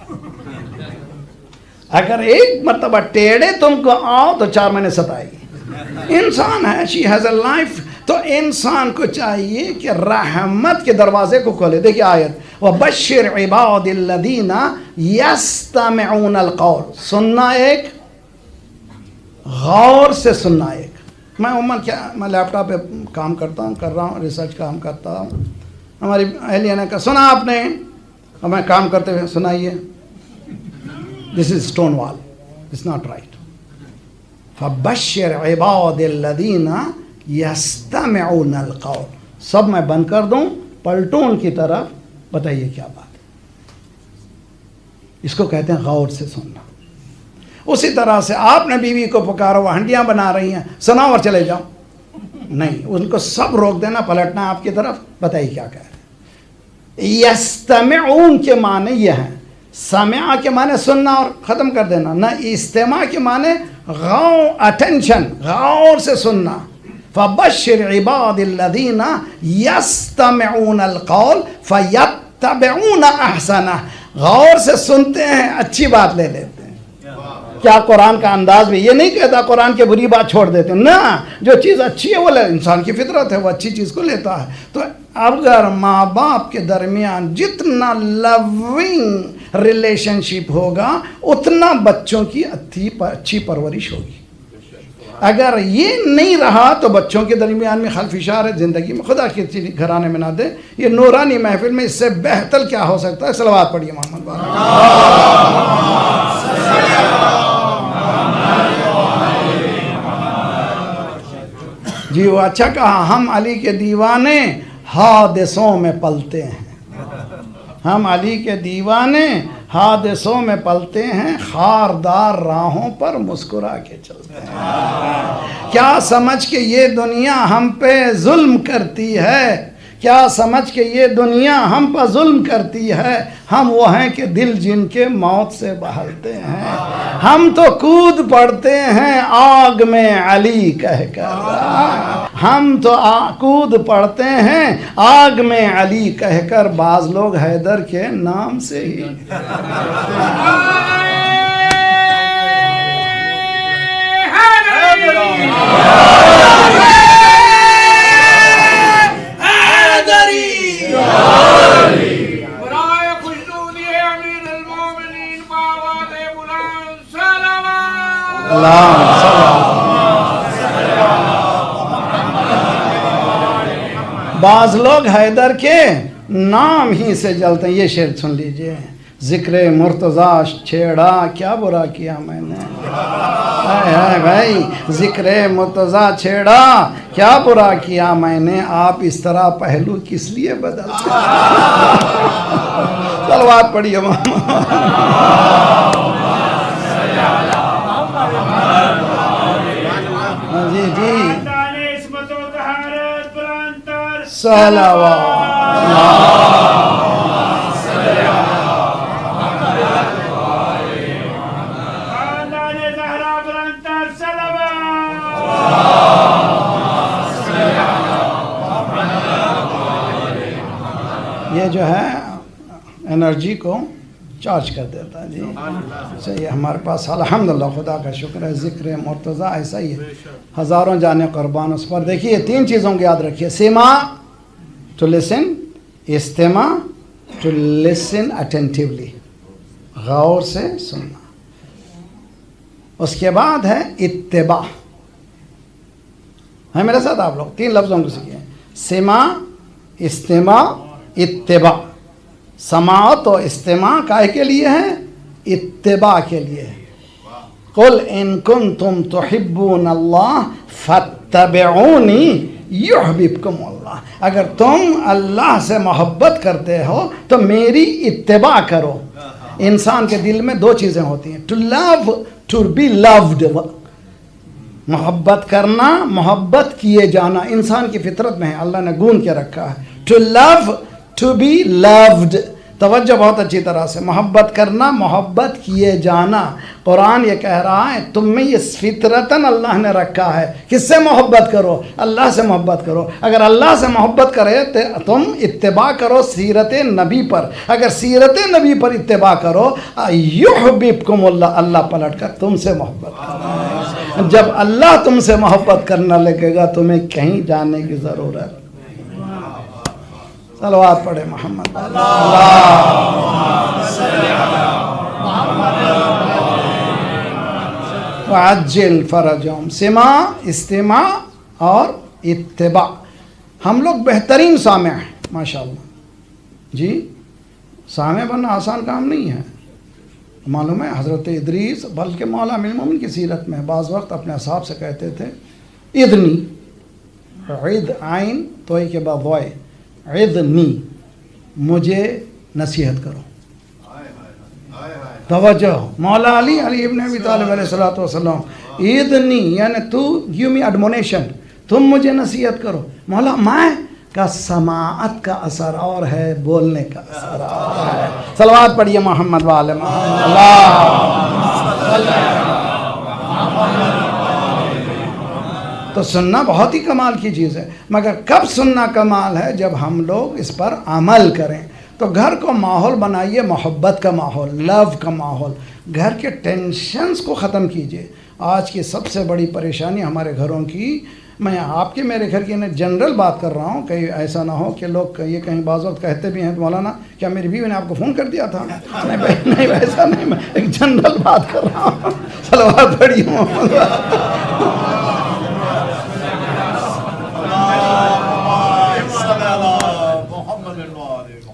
اگر ایک مرتبہ ٹیڑے تم کو آؤ تو 4 مہینے ستائے گی. انسان ہے، she has a life. تو انسان کو چاہیے کہ رحمت کے دروازے کو کھولے. دیکھیے آیت، وَبَشِّرْ عِبَادِ الَّذِينَ يَسْتَمِعُونَ الْقَوْلَ. سننا ایک، غور سے سننا ایک. میں میں لیپ ٹاپ پہ کام کر رہا ہوں، ریسرچ کام کرتا ہوں. ہماری اہلیہ نے کہا سنا آپ نے، اور میں کام کرتے ہوئے سنائیے. دس از اسٹون وال، اٹس ناٹ رائٹ. فبشر عباد الذین یستمعون القول. سب میں بند کر دوں، پلٹوں ان کی طرف، بتائیے کیا بات ہے. اس کو کہتے ہیں غور سے سننا. اسی طرح سے آپ نے بیوی کو پکارو، وہ ہنڈیاں بنا رہی ہیں، سناؤ اور چلے جاؤ. نہیں، ان کو سب روک دینا، پلٹنا آپ کی طرف، بتائیے کیا کہہ رہے ہیں. یستمعون کے معنی یہ ہیں. سمع کے معنی سننا اور ختم کر دینا، نہ استماع کے معنی اٹینشن، غور سے سننا. فبشر عباد الذین یستمعون القول فیتبعون احسنہ. غور سے سنتے ہیں، اچھی بات لے لیتے ہیں. کیا قرآن کا انداز بھی یہ نہیں کہتا قرآن کے بری بات چھوڑ دیتے ہیں. نہ، جو چیز اچھی ہے وہ انسان کی فطرت ہے، وہ اچھی چیز کو لیتا ہے. تو اگر ماں باپ کے درمیان جتنا لونگ ریلیشن شپ ہوگا، اتنا بچوں کی اچھی پرورش ہوگی. اگر یہ نہیں رہا تو بچوں کے درمیان میں خلفشار ہے زندگی میں. خدا کسی گھرانے میں نہ دے. یہ نورانی محفل میں اس سے بہتر کیا ہو سکتا ہے. صلوات پڑھیے محمد بارہ. جی وہ اچھا کہا، ہم علی کے دیوانے حادثوں میں پلتے ہیں. ہم علی کے دیوانے حادثوں میں پلتے ہیں، خاردار راہوں پر مسکرا کے چلتے ہیں. کیا سمجھ کے یہ دنیا ہم پہ ظلم کرتی ہے کیا سمجھ کے یہ دنیا ہم پر ظلم کرتی ہے؟ ہم وہ ہیں کہ دل جن کے موت سے بہلتے ہیں، ہم تو کود پڑتے ہیں آگ میں علی کہہ کر، ہم تو کود پڑتے ہیں آگ میں علی کہہ کر، بعض لوگ حیدر کے نام سے ہی بعض لوگ حیدر کے نام ہی سے جلتے ہیں۔ یہ شعر سن لیجئے، ذکر مرتضی چھیڑا کیا برا کیا میں نے، بھائی ذکر مرتضی چھیڑا کیا برا کیا میں نے، آپ اس طرح پہلو کس لیے بدلتے صلوات پڑھیے جی جی صلوات یہ جو ہے انرجی کو چارج کر دیتا ہے جی صحیح ہے۔ ہمارے پاس الحمدللہ خدا کا شکر ہے ذکر مرتضی ایسا ہی ہے، ہزاروں جانے قربان اس پر۔ دیکھیے تین چیزوں کو یاد رکھیے، سماع ٹو لسن، استماع ٹو لسن اٹینٹیولی، غور سے سننا، اس کے بعد ہے اتباع، ہے میرے ساتھ آپ لوگ تین لفظوں کو سیکھیں، سماع، استماع، اتباع۔ سماعت و استماع کائے کے لیے ہے؟ اتباع کے لیے ہے۔ قل ان کنتم تحبون اللہ فاتبعونی یحببکم اللہ، اگر تم اللہ سے محبت کرتے ہو تو میری اتباع کرو۔ انسان کے دل میں دو چیزیں ہوتی ہیں، to love, to be loved, محبت کرنا، محبت کیے جانا انسان کی فطرت میں ہے، اللہ نے گون کے رکھا ہے۔ To love, to be loved, توجہ بہت اچھی طرح سے، محبت کرنا، محبت کیے جانا۔ قرآن یہ کہہ رہا ہے تم میں یہ فطرتاً اللہ نے رکھا ہے، کس سے محبت کرو؟ اللہ سے محبت کرو۔ اگر اللہ سے محبت کرے تو تم اتباع کرو سیرت نبی پر، اگر سیرت نبی پر اتباع کرو یحببکم اللہ، اللہ پلٹ کر تم سے محبت کرے۔ جب اللہ تم سے محبت کرنا لگے گا تمہیں کہیں جانے کی ضرورت۔ صلوات پڑھے محمد وعجل فرجهم، سماع، استماع اور اتباع۔ ہم لوگ بہترین سامع ہیں ماشاءاللہ جی، سامع بننا آسان کام نہیں ہے، معلوم ہے حضرت ادریس بلکہ مولا امیر المومنین کی سیرت میں بعض وقت اپنے اصحاب سے کہتے تھے اذنی، عید عین توئی کے بعد وائے، عذنی، مجھے نصیحت کرو۔ توجہ، مولا علی ابن ابی طالب علیہ السلام، عذنی یعنی تو گیو می ایڈمونیشن، تم مجھے نصیحت کرو۔ مولا میں کا سماعت کا اثر اور ہے، بولنے کا اثر اور ہے۔ صلوات پڑھیے محمد وآل محمد۔ تو سننا بہت ہی کمال کی چیز ہے، مگر کب سننا کمال ہے؟ جب ہم لوگ اس پر عمل کریں۔ تو گھر کو ماحول بنائیے، محبت کا ماحول، لو کا ماحول، گھر کے ٹینشنز کو ختم کیجئے۔ آج کی سب سے بڑی پریشانی ہمارے گھروں کی، میں آپ کے میرے گھر کی جنرل بات کر رہا ہوں، کہیں ایسا نہ ہو کہ لوگ یہ کہیں بعض وقت کہتے بھی ہیں مولانا کیا میری بیوی نے آپ کو فون کر دیا تھا؟ نہیں ویسا نہیں، میں ایک جنرل بات کر رہا ہوں۔ صلوات پڑھیے محمد۔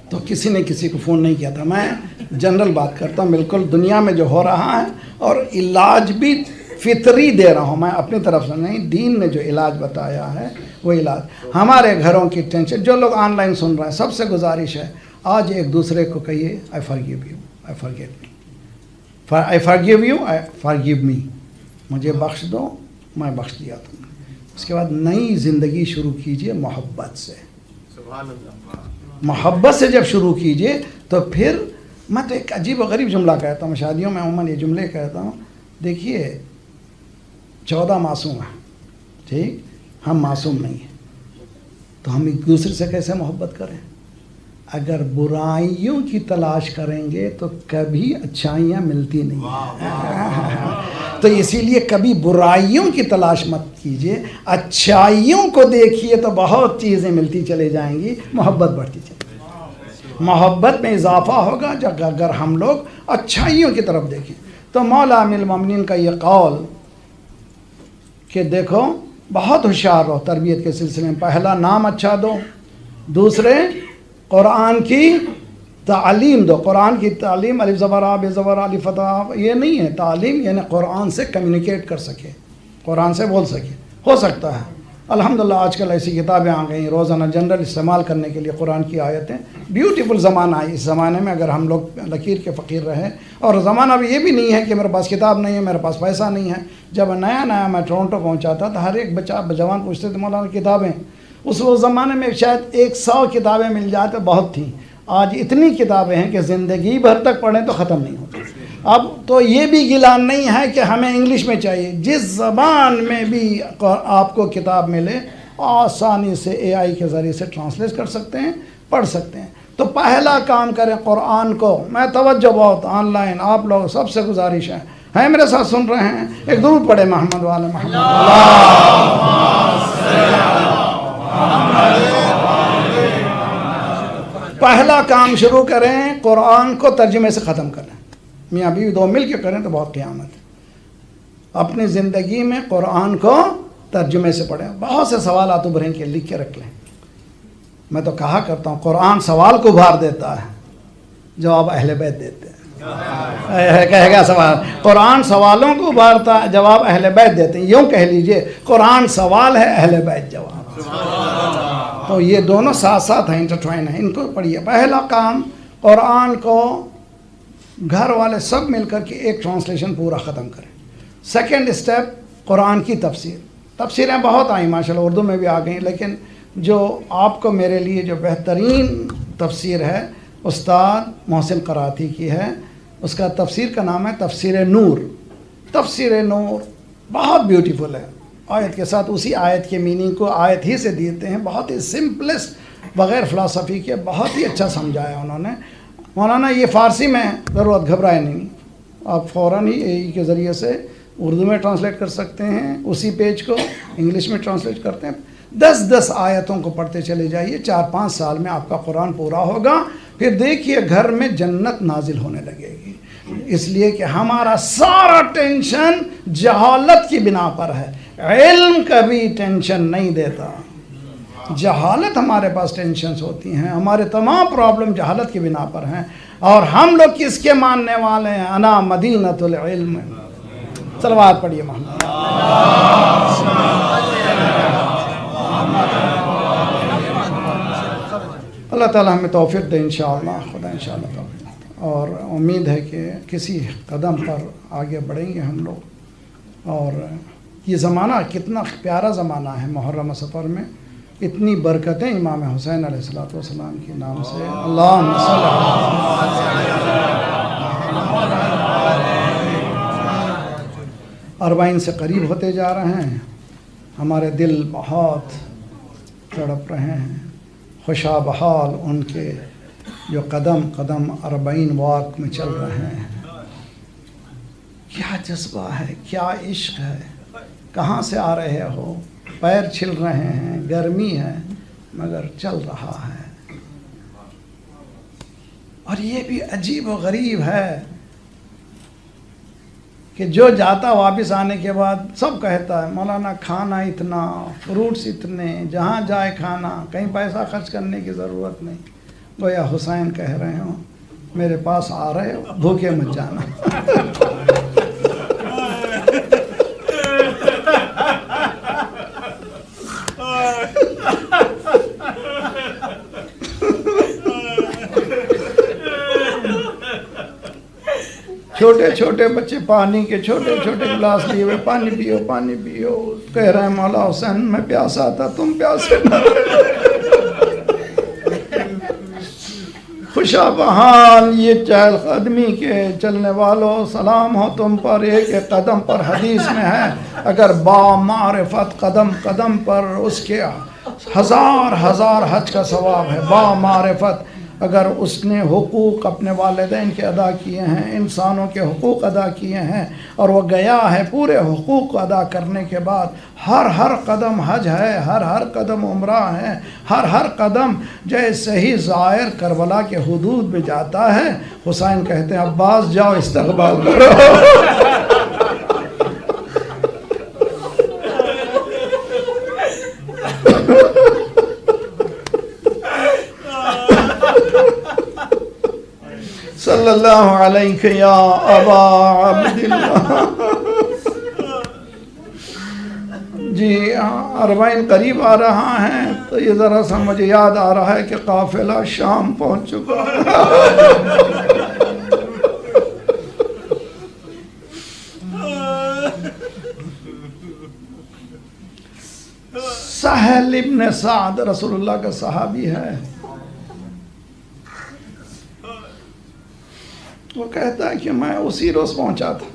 تو کسی نے کسی کو فون نہیں کیا تھا، میں جنرل بات کرتا ہوں، بالکل دنیا میں جو ہو رہا ہے، اور علاج بھی فطری دے رہا ہوں میں اپنی طرف سے نہیں، دین نے جو علاج بتایا ہے وہ علاج۔ ہمارے گھروں کی ٹینشن، جو لوگ آن لائن سن رہے ہیں سب سے گزارش ہے آج ایک دوسرے کو کہیے I forgive you, I forget me, I forgive you, I forgive me, مجھے بخش دو میں بخش دیا تم نے۔ اس کے بعد نئی زندگی شروع کیجئے محبت سے، محبت سے جب شروع کیجئے تو پھر میں تو ایک عجیب و غریب جملہ کہتا ہوں شادیوں میں، عموماً یہ جملے کہتا ہوں. دیکھیے 14 معصوم ہیں، ٹھیک، ہم معصوم نہیں ہیں، تو ہم ایک دوسرے سے کیسے محبت کریں؟ اگر برائیوں کی تلاش کریں گے تو کبھی اچھائیاں ملتی نہیں ہیں. تو اسی لیے کبھی برائیوں کی تلاش مت کیجیے، اچھائیوں کو دیکھیے تو بہت چیزیں ملتی چلے جائیں گی، محبت بڑھتی چلے جائے گی. محبت میں اضافہ ہوگا جب اگر ہم لوگ اچھائیوں کی طرف دیکھیں. تو مولا امیر المومنین کا یہ قول کہ دیکھو بہت ہوشیار رہو تربیت کے سلسلے میں. پہلا نام اچھا دو، دوسرے قرآن کی تعلیم دو. قرآن کی تعلیم الف زبر آ بے زبر الف فتح یہ نہیں ہے تعلیم، یعنی قرآن سے کمیونیکیٹ کر سکے، قرآن سے بول سکے. ہو سکتا ہے الحمدللہ آج کل ایسی کتابیں آ گئیں روزانہ جنرل استعمال کرنے کے لیے قرآن کی آیتیں. بیوٹیفل زمانہ ہے. اس زمانے میں اگر ہم لوگ لکیر کے فقیر رہے، اور زمانہ بھی یہ بھی نہیں ہے کہ میرے پاس کتاب نہیں ہے، میرے پاس پیسہ نہیں ہے. جب نیا میں ٹورنٹو پہنچا تھا تو ہر ایک بچہ جوان پوچھتے تھے مولانا کتابیں. اس زمانے میں شاید 100 کتابیں مل جائے تو بہت تھیں. آج اتنی کتابیں ہیں کہ زندگی بھر تک پڑھیں تو ختم نہیں ہوتی. اب تو یہ بھی گیلان نہیں ہے کہ ہمیں انگلش میں چاہیے، جس زبان میں بھی آپ کو کتاب ملے آسانی سے اے آئی کے ذریعے سے ٹرانسلیٹ کر سکتے ہیں، پڑھ سکتے ہیں. تو پہلا کام کریں قرآن کو. میں توجہ بہت آن لائن آپ لوگ سب سے گزارش ہے میرے ساتھ سن رہے ہیں، ایک درود پڑھے محمد والے محمد. پہلا کام شروع کریں قرآن کو ترجمے سے ختم کریں. میاں بیوی دو مل کے کریں تو بہت قیامت ہے. اپنی زندگی میں قرآن کو ترجمے سے پڑھیں. بہت سے سوالات ابھریں کے لکھ کے رکھ لیں. میں تو کہا کرتا ہوں قرآن سوال کو ابھار دیتا ہے، جواب اہل بیت دیتے ہیں. کہے گا سوال، قرآن سوالوں کو ابھارتا ہے، جواب اہل بیت دیتے ہیں. یوں کہہ لیجئے قرآن سوال ہے، اہل بیت جواب. تو یہ دونوں ساتھ ساتھ ہیں، انٹرٹوائن ہیں. ان کو پڑھیے. پہلا کام قرآن کو گھر والے سب مل کر کے ایک ٹرانسلیشن پورا ختم کریں. سیکنڈ اسٹیپ قرآن کی تفسیر. تفسیریں بہت آئیں ماشاءاللہ، اردو میں بھی آ گئیں، لیکن جو آپ کو میرے لیے جو بہترین تفسیر ہے استاد محسن قراتی کی ہے. اس کا تفسیر کا نام ہے تفسیر نور. تفسیر نور بہت بیوٹیفل ہے. آیت کے ساتھ اسی آیت کے میننگ کو آیت ہی سے دیتے ہیں. بہت ہی سمپلسٹ، بغیر فلسفی کے بہت ہی اچھا سمجھایا انہوں نے. مولانا یہ فارسی میں ضرورت گھبرائے نہیں، آپ فوراً ہی اے کے ذریعے سے اردو میں ٹرانسلیٹ کر سکتے ہیں، اسی پیج کو انگلش میں ٹرانسلیٹ کرتے ہیں. 10 آیتوں کو پڑھتے چلے جائیے. 4-5 سال میں آپ کا قرآن پورا ہوگا. پھر دیکھیے گھر میں جنت نازل ہونے لگے گی. اس لیے کہ ہمارا سارا ٹینشن جہالت کی بنا پر ہے. علم کبھی ٹینشن نہیں دیتا، جہالت ہمارے پاس ٹینشنز ہوتی ہیں. ہمارے تمام پرابلم جہالت کی بنا پر ہیں. اور ہم لوگ کس کے ماننے والے ہیں؟ انا مدینۃ العلم. صلوات پڑھیے محمد. اللہ تعالیٰ ہمیں توفیق دے انشاءاللہ. خدا انشاءاللہ توفیق. اور امید ہے کہ کسی قدم پر آگے بڑھیں گے ہم لوگ. اور یہ زمانہ کتنا پیارا زمانہ ہے. محرم سفر میں اتنی برکتیں امام حسین علیہ السلام کے نام سے. اللہم صلی اربعین سے قریب ہوتے جا رہے ہیں. ہمارے دل بہت تڑپ رہے ہیں. خوشا بحال ان کے جو قدم قدم 40 واک میں چل رہے ہیں. کیا جذبہ ہے، کیا عشق ہے. کہاں سے آ رہے ہو؟ پیر چھل رہے ہیں، گرمی ہے مگر چل رہا ہے. اور یہ بھی عجیب و غریب ہے کہ جو جاتا واپس آنے کے بعد سب کہتا ہے مولانا کھانا اتنا، فروٹس اتنے، جہاں جائے کھانا، کہیں پیسہ خرچ کرنے کی ضرورت نہیں. گویا حسین کہہ رہے ہوں میرے پاس آ رہے ہو، بھوکے مت جانا. چھوٹے چھوٹے بچے پانی کے چھوٹے چھوٹے گلاس لیے ہوئے، پانی پیو پانی پیو. کہہ رہے ہیں مولا حسین میں پیاسا تھا، تم پیاسے نہ. خوشا بحال یہ چہل قدمی کے چلنے والوں، سلام ہو تم پر ایک ایک قدم پر۔ حدیث میں ہے اگر با معرفت قدم قدم پر اس کے ہزار ہزار حج کا ثواب ہے۔ با معرفت اگر اس نے حقوق اپنے والدین کے ادا کیے ہیں، انسانوں کے حقوق ادا کیے ہیں، اور وہ گیا ہے پورے حقوق کو ادا کرنے کے بعد، ہر قدم حج ہے، ہر قدم عمرہ ہے، ہر قدم جیسے ہی زائر کربلا کے حدود میں جاتا ہے، حسین کہتے ہیں عباس جاؤ استقبال کرو۔ صلی اللہ علیہ یا ابا عبداللہ۔ جی اربعین قریب آ رہا ہے تو یہ ذرا سا مجھے یاد آ رہا ہے کہ قافلہ شام پہنچ چکا۔ سہل ابن سعد رسول اللہ کا صحابی ہے، وہ کہتا ہے کہ میں اسی روز پہنچا تھا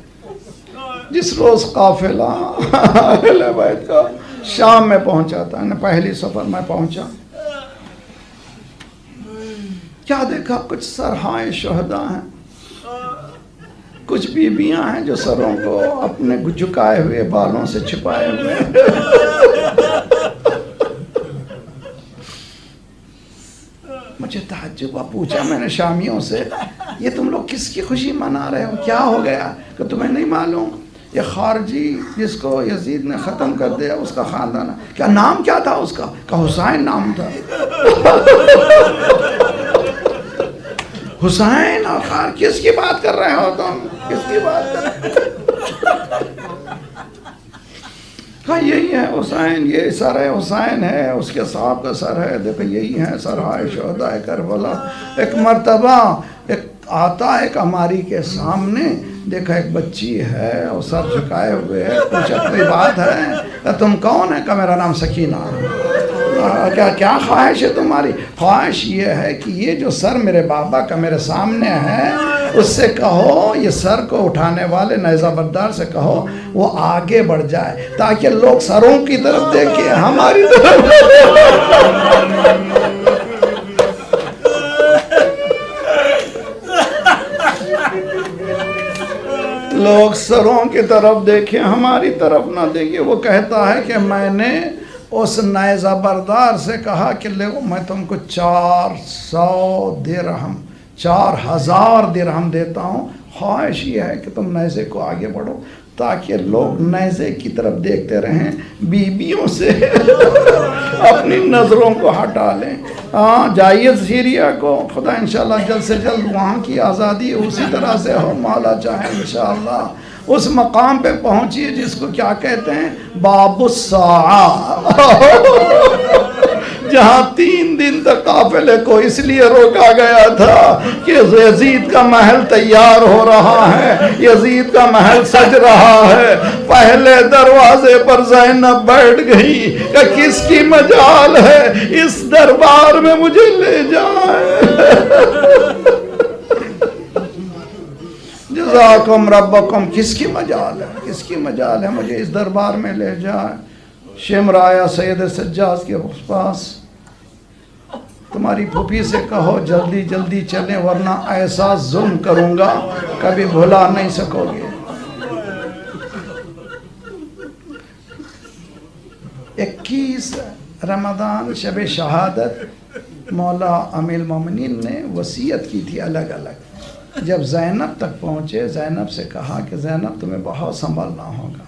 جس روز قافلہ اہل بیت کا شام میں پہنچا تھا، پہلی سفر میں پہنچا۔ کیا دیکھا؟ کچھ سرہائے شہداء ہیں، کچھ بیویاں ہیں جو سروں کو اپنے جھکائے ہوئے بالوں سے چھپائے ہوئے ہیں۔ مجھے تعجب ہوا، پوچھا میں نے شامیوں سے یہ تم لوگ کس کی خوشی منا رہے ہو، کیا ہو گیا؟ کہ تمہیں نہیں معلوم یہ خارجی جس کو یزید نے ختم کر دیا اس کا خاندان ہے۔ کیا نام کیا تھا اس کا؟ کہ حسین نام تھا۔ حسین آخر کس کی بات کر رہے ہو تم؟ کس کی بات کر رہے ہو؟ کہا یہی ہے حسین، یہ سر حسین ہے، اس کے صاحب کا سر ہے، دیکھو یہی ہے سرہائے شہداء کربلا۔ ایک مرتبہ ایک آتا ہے ہماری کے سامنے، دیکھا ایک بچی ہے اور سر جھکائے ہوئے ہے، پوچھا کوئی بات ہے؟ تم کون ہے؟ کہ میرا نام سکینہ ہے۔ کیا خواہش ہے تمہاری؟ خواہش یہ ہے کہ یہ جو سر میرے بابا کا میرے سامنے ہے اس سے کہو، یہ سر کو اٹھانے والے نیزہ بردار سے کہو وہ آگے بڑھ جائے تاکہ لوگ سروں کی طرف دیکھیں، ہماری طرف۔ لوگ سروں کی طرف دیکھیں، ہماری طرف نہ دیکھیں۔ وہ کہتا ہے کہ میں نے اس نیزہ بردار سے کہا کہ میں تم کو 400 درہم 4000 درہم دیتا ہوں، خواہش یہ ہے کہ تم نیزے کو آگے بڑھو تاکہ لوگ نیزے کی طرف دیکھتے رہیں، بیویوں سے اپنی نظروں کو ہٹا لیں۔ جائیے سیریا کو، خدا انشاءاللہ جلد سے جلد وہاں کی آزادی اسی طرح سے ہو، مولا چاہے انشاءاللہ۔ اس مقام پہ پہنچیے جس کو کیا کہتے ہیں؟ باب الساعہ، جہاں 3 دن تک قافلے کو اس لیے روکا گیا تھا کہ یزید کا محل تیار ہو رہا ہے، یزید کا محل سج رہا ہے۔ پہلے دروازے پر زینب بیٹھ گئی کہ کس کی مجال ہے اس دربار میں مجھے لے جائیں۔ جزاکم ربکم، کس کی مجال ہے، کس کی مجال ہے مجھے اس دربار میں لے جائیں۔ شمر آیا سید سجاد کے پاس، تمہاری پھوپھی سے کہو جلدی جلدی چلیں ورنہ ایسا ظلم کروں گا کبھی بھلا نہیں سکو گے۔ 21 رمضان شب شہادت مولا امیر المومنین نے وصیت کی تھی الگ الگ۔ جب زینب تک پہنچے، زینب سے کہا کہ زینب تمہیں بہت سنبھلنا ہوگا،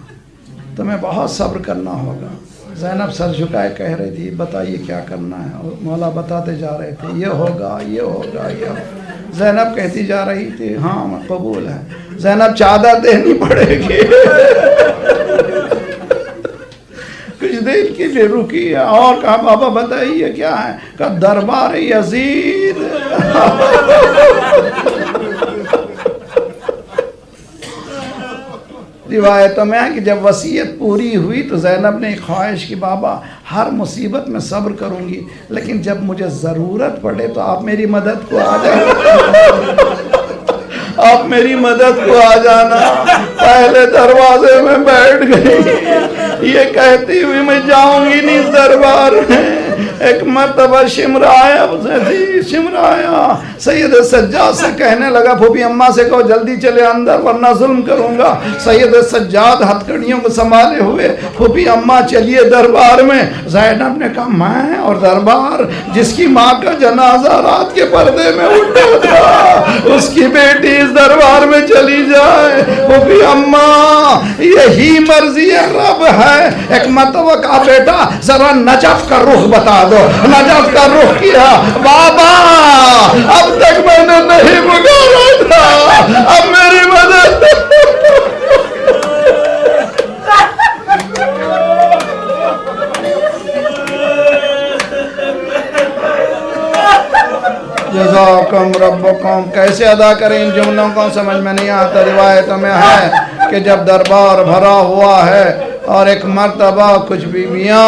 تمہیں بہت صبر کرنا ہوگا۔ زینب سر جھکائے کہہ رہی تھی بتائیے کیا کرنا ہے، اور مولا بتاتے جا رہے تھے یہ ہوگا یہ ہوگا یہ ہوگا۔ زینب کہتی جا رہی تھی ہاں قبول ہے۔ زینب چادر دینی پڑے گی۔ کچھ دیر کے لیے رکی ہے اور کہا بابا بتائیے کیا ہے؟ کہ دربار یزید۔ روایتوں میں ہے کہ جب وصیت پوری ہوئی تو زینب نے ایک خواہش کی بابا ہر مصیبت میں صبر کروں گی لیکن جب مجھے ضرورت پڑے تو آپ میری مدد کو آ جائیں آپ میری مدد کو آ جانا. پہلے دروازے میں بیٹھ گئی یہ کہتی ہوئی میں جاؤں گی نہیں دربار میں. ایک مرتبہ شمرایا سید سجاد سے کہنے لگا پھوپھی اماں سے کہو جلدی چلے اندر ورنہ ظلم کروں گا. سید سجاد ہتھکڑیوں کو سنبھالے ہوئے پھوپھی اماں چلیے دربار میں. زینب نے کہا میں اور دربار جس کی ماں کا جنازہ رات کے پردے میں اٹھا تھا اس کی بیٹی اس دربار میں چلی جائے. پھوپھی اماں یہی مرضی رب ہے. ایک مرتبہ کہا بیٹا ذرا نجف کا رخ بتا دو. نجف کا رخ کیا. بابا اب تک میں نے نہیں پکارا تھا اب میری مدد جزاکم ربکم. کیسے ادا کریں ان جملوں کو سمجھ میں نہیں آتا. روایتوں میں ہے کہ جب دربار بھرا ہوا ہے اور ایک مرتبہ کچھ بیویاں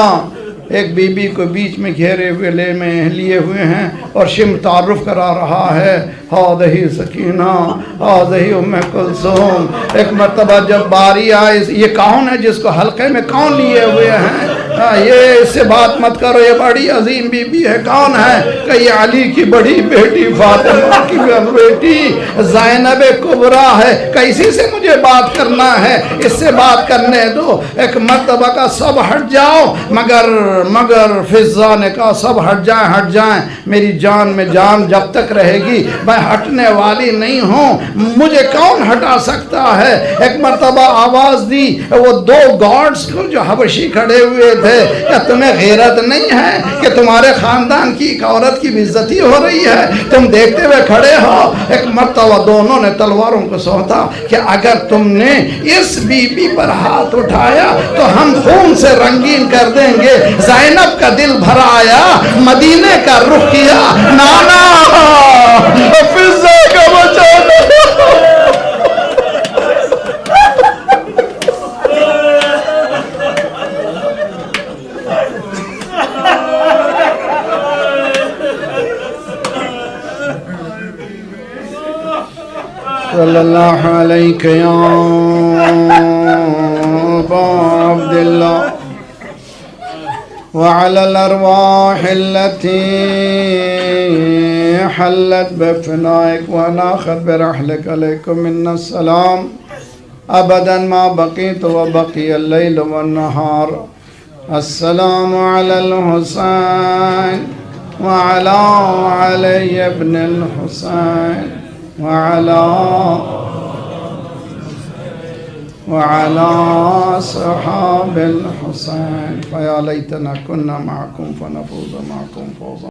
ایک بی بی کو بیچ میں گھیرے ہوئے لیے ہوئے ہیں اور شم تعارف کرا رہا ہے ہذہ سکینہ ہذہ ام کلثوم. ایک مرتبہ جب باری آئی یہ کون ہے جس کو حلقے میں کون لیے ہوئے ہیں یہ اس سے بات مت کرو یہ بڑی عظیم بی بی ہے. کون ہے کہ یہ علی کی بڑی بیٹی فاطمہ کی بیٹی زینب کبریٰ ہے. کیسی سے مجھے بات کرنا ہے اس سے بات کرنے دو. ایک مرتبہ کا سب ہٹ جاؤ مگر فضہ نے کہا سب ہٹ جائیں میری جان میں جان جب تک رہے گی میں ہٹنے والی نہیں ہوں. مجھے کون ہٹا سکتا ہے. ایک مرتبہ آواز دی وہ دو گارڈز کو جو حبشی کھڑے ہوئے تھے کیا تمہیں غیرت نہیں ہے کہ تمہارے خاندان کی ایک عورت کی بےعزتی ہو رہی ہے تم دیکھتے ہوئے کھڑے ہو. ایک مرتبہ دونوں نے تلواروں کو سونتا کہ اگر تم نے اس بی بی پر ہاتھ اٹھایا تو ہم خون سے رنگین کر دیں گے. زینب کا دل بھر آیا مدینے کا رخ کیا. نانا فضہ کا بچانا صلی اللہ علیہ یا ابا عبداللہ وعلى الأرواح التي حلت بفنائك وناخت برحلك عليكم منا السلام أبدا ما بقيت وبقي الليل والنهار. السلام على الحسين وعلى علي بن الحسين وعلى صحاب الحسين فيا ليتنا كنا معكم فنفوز معكم فوزا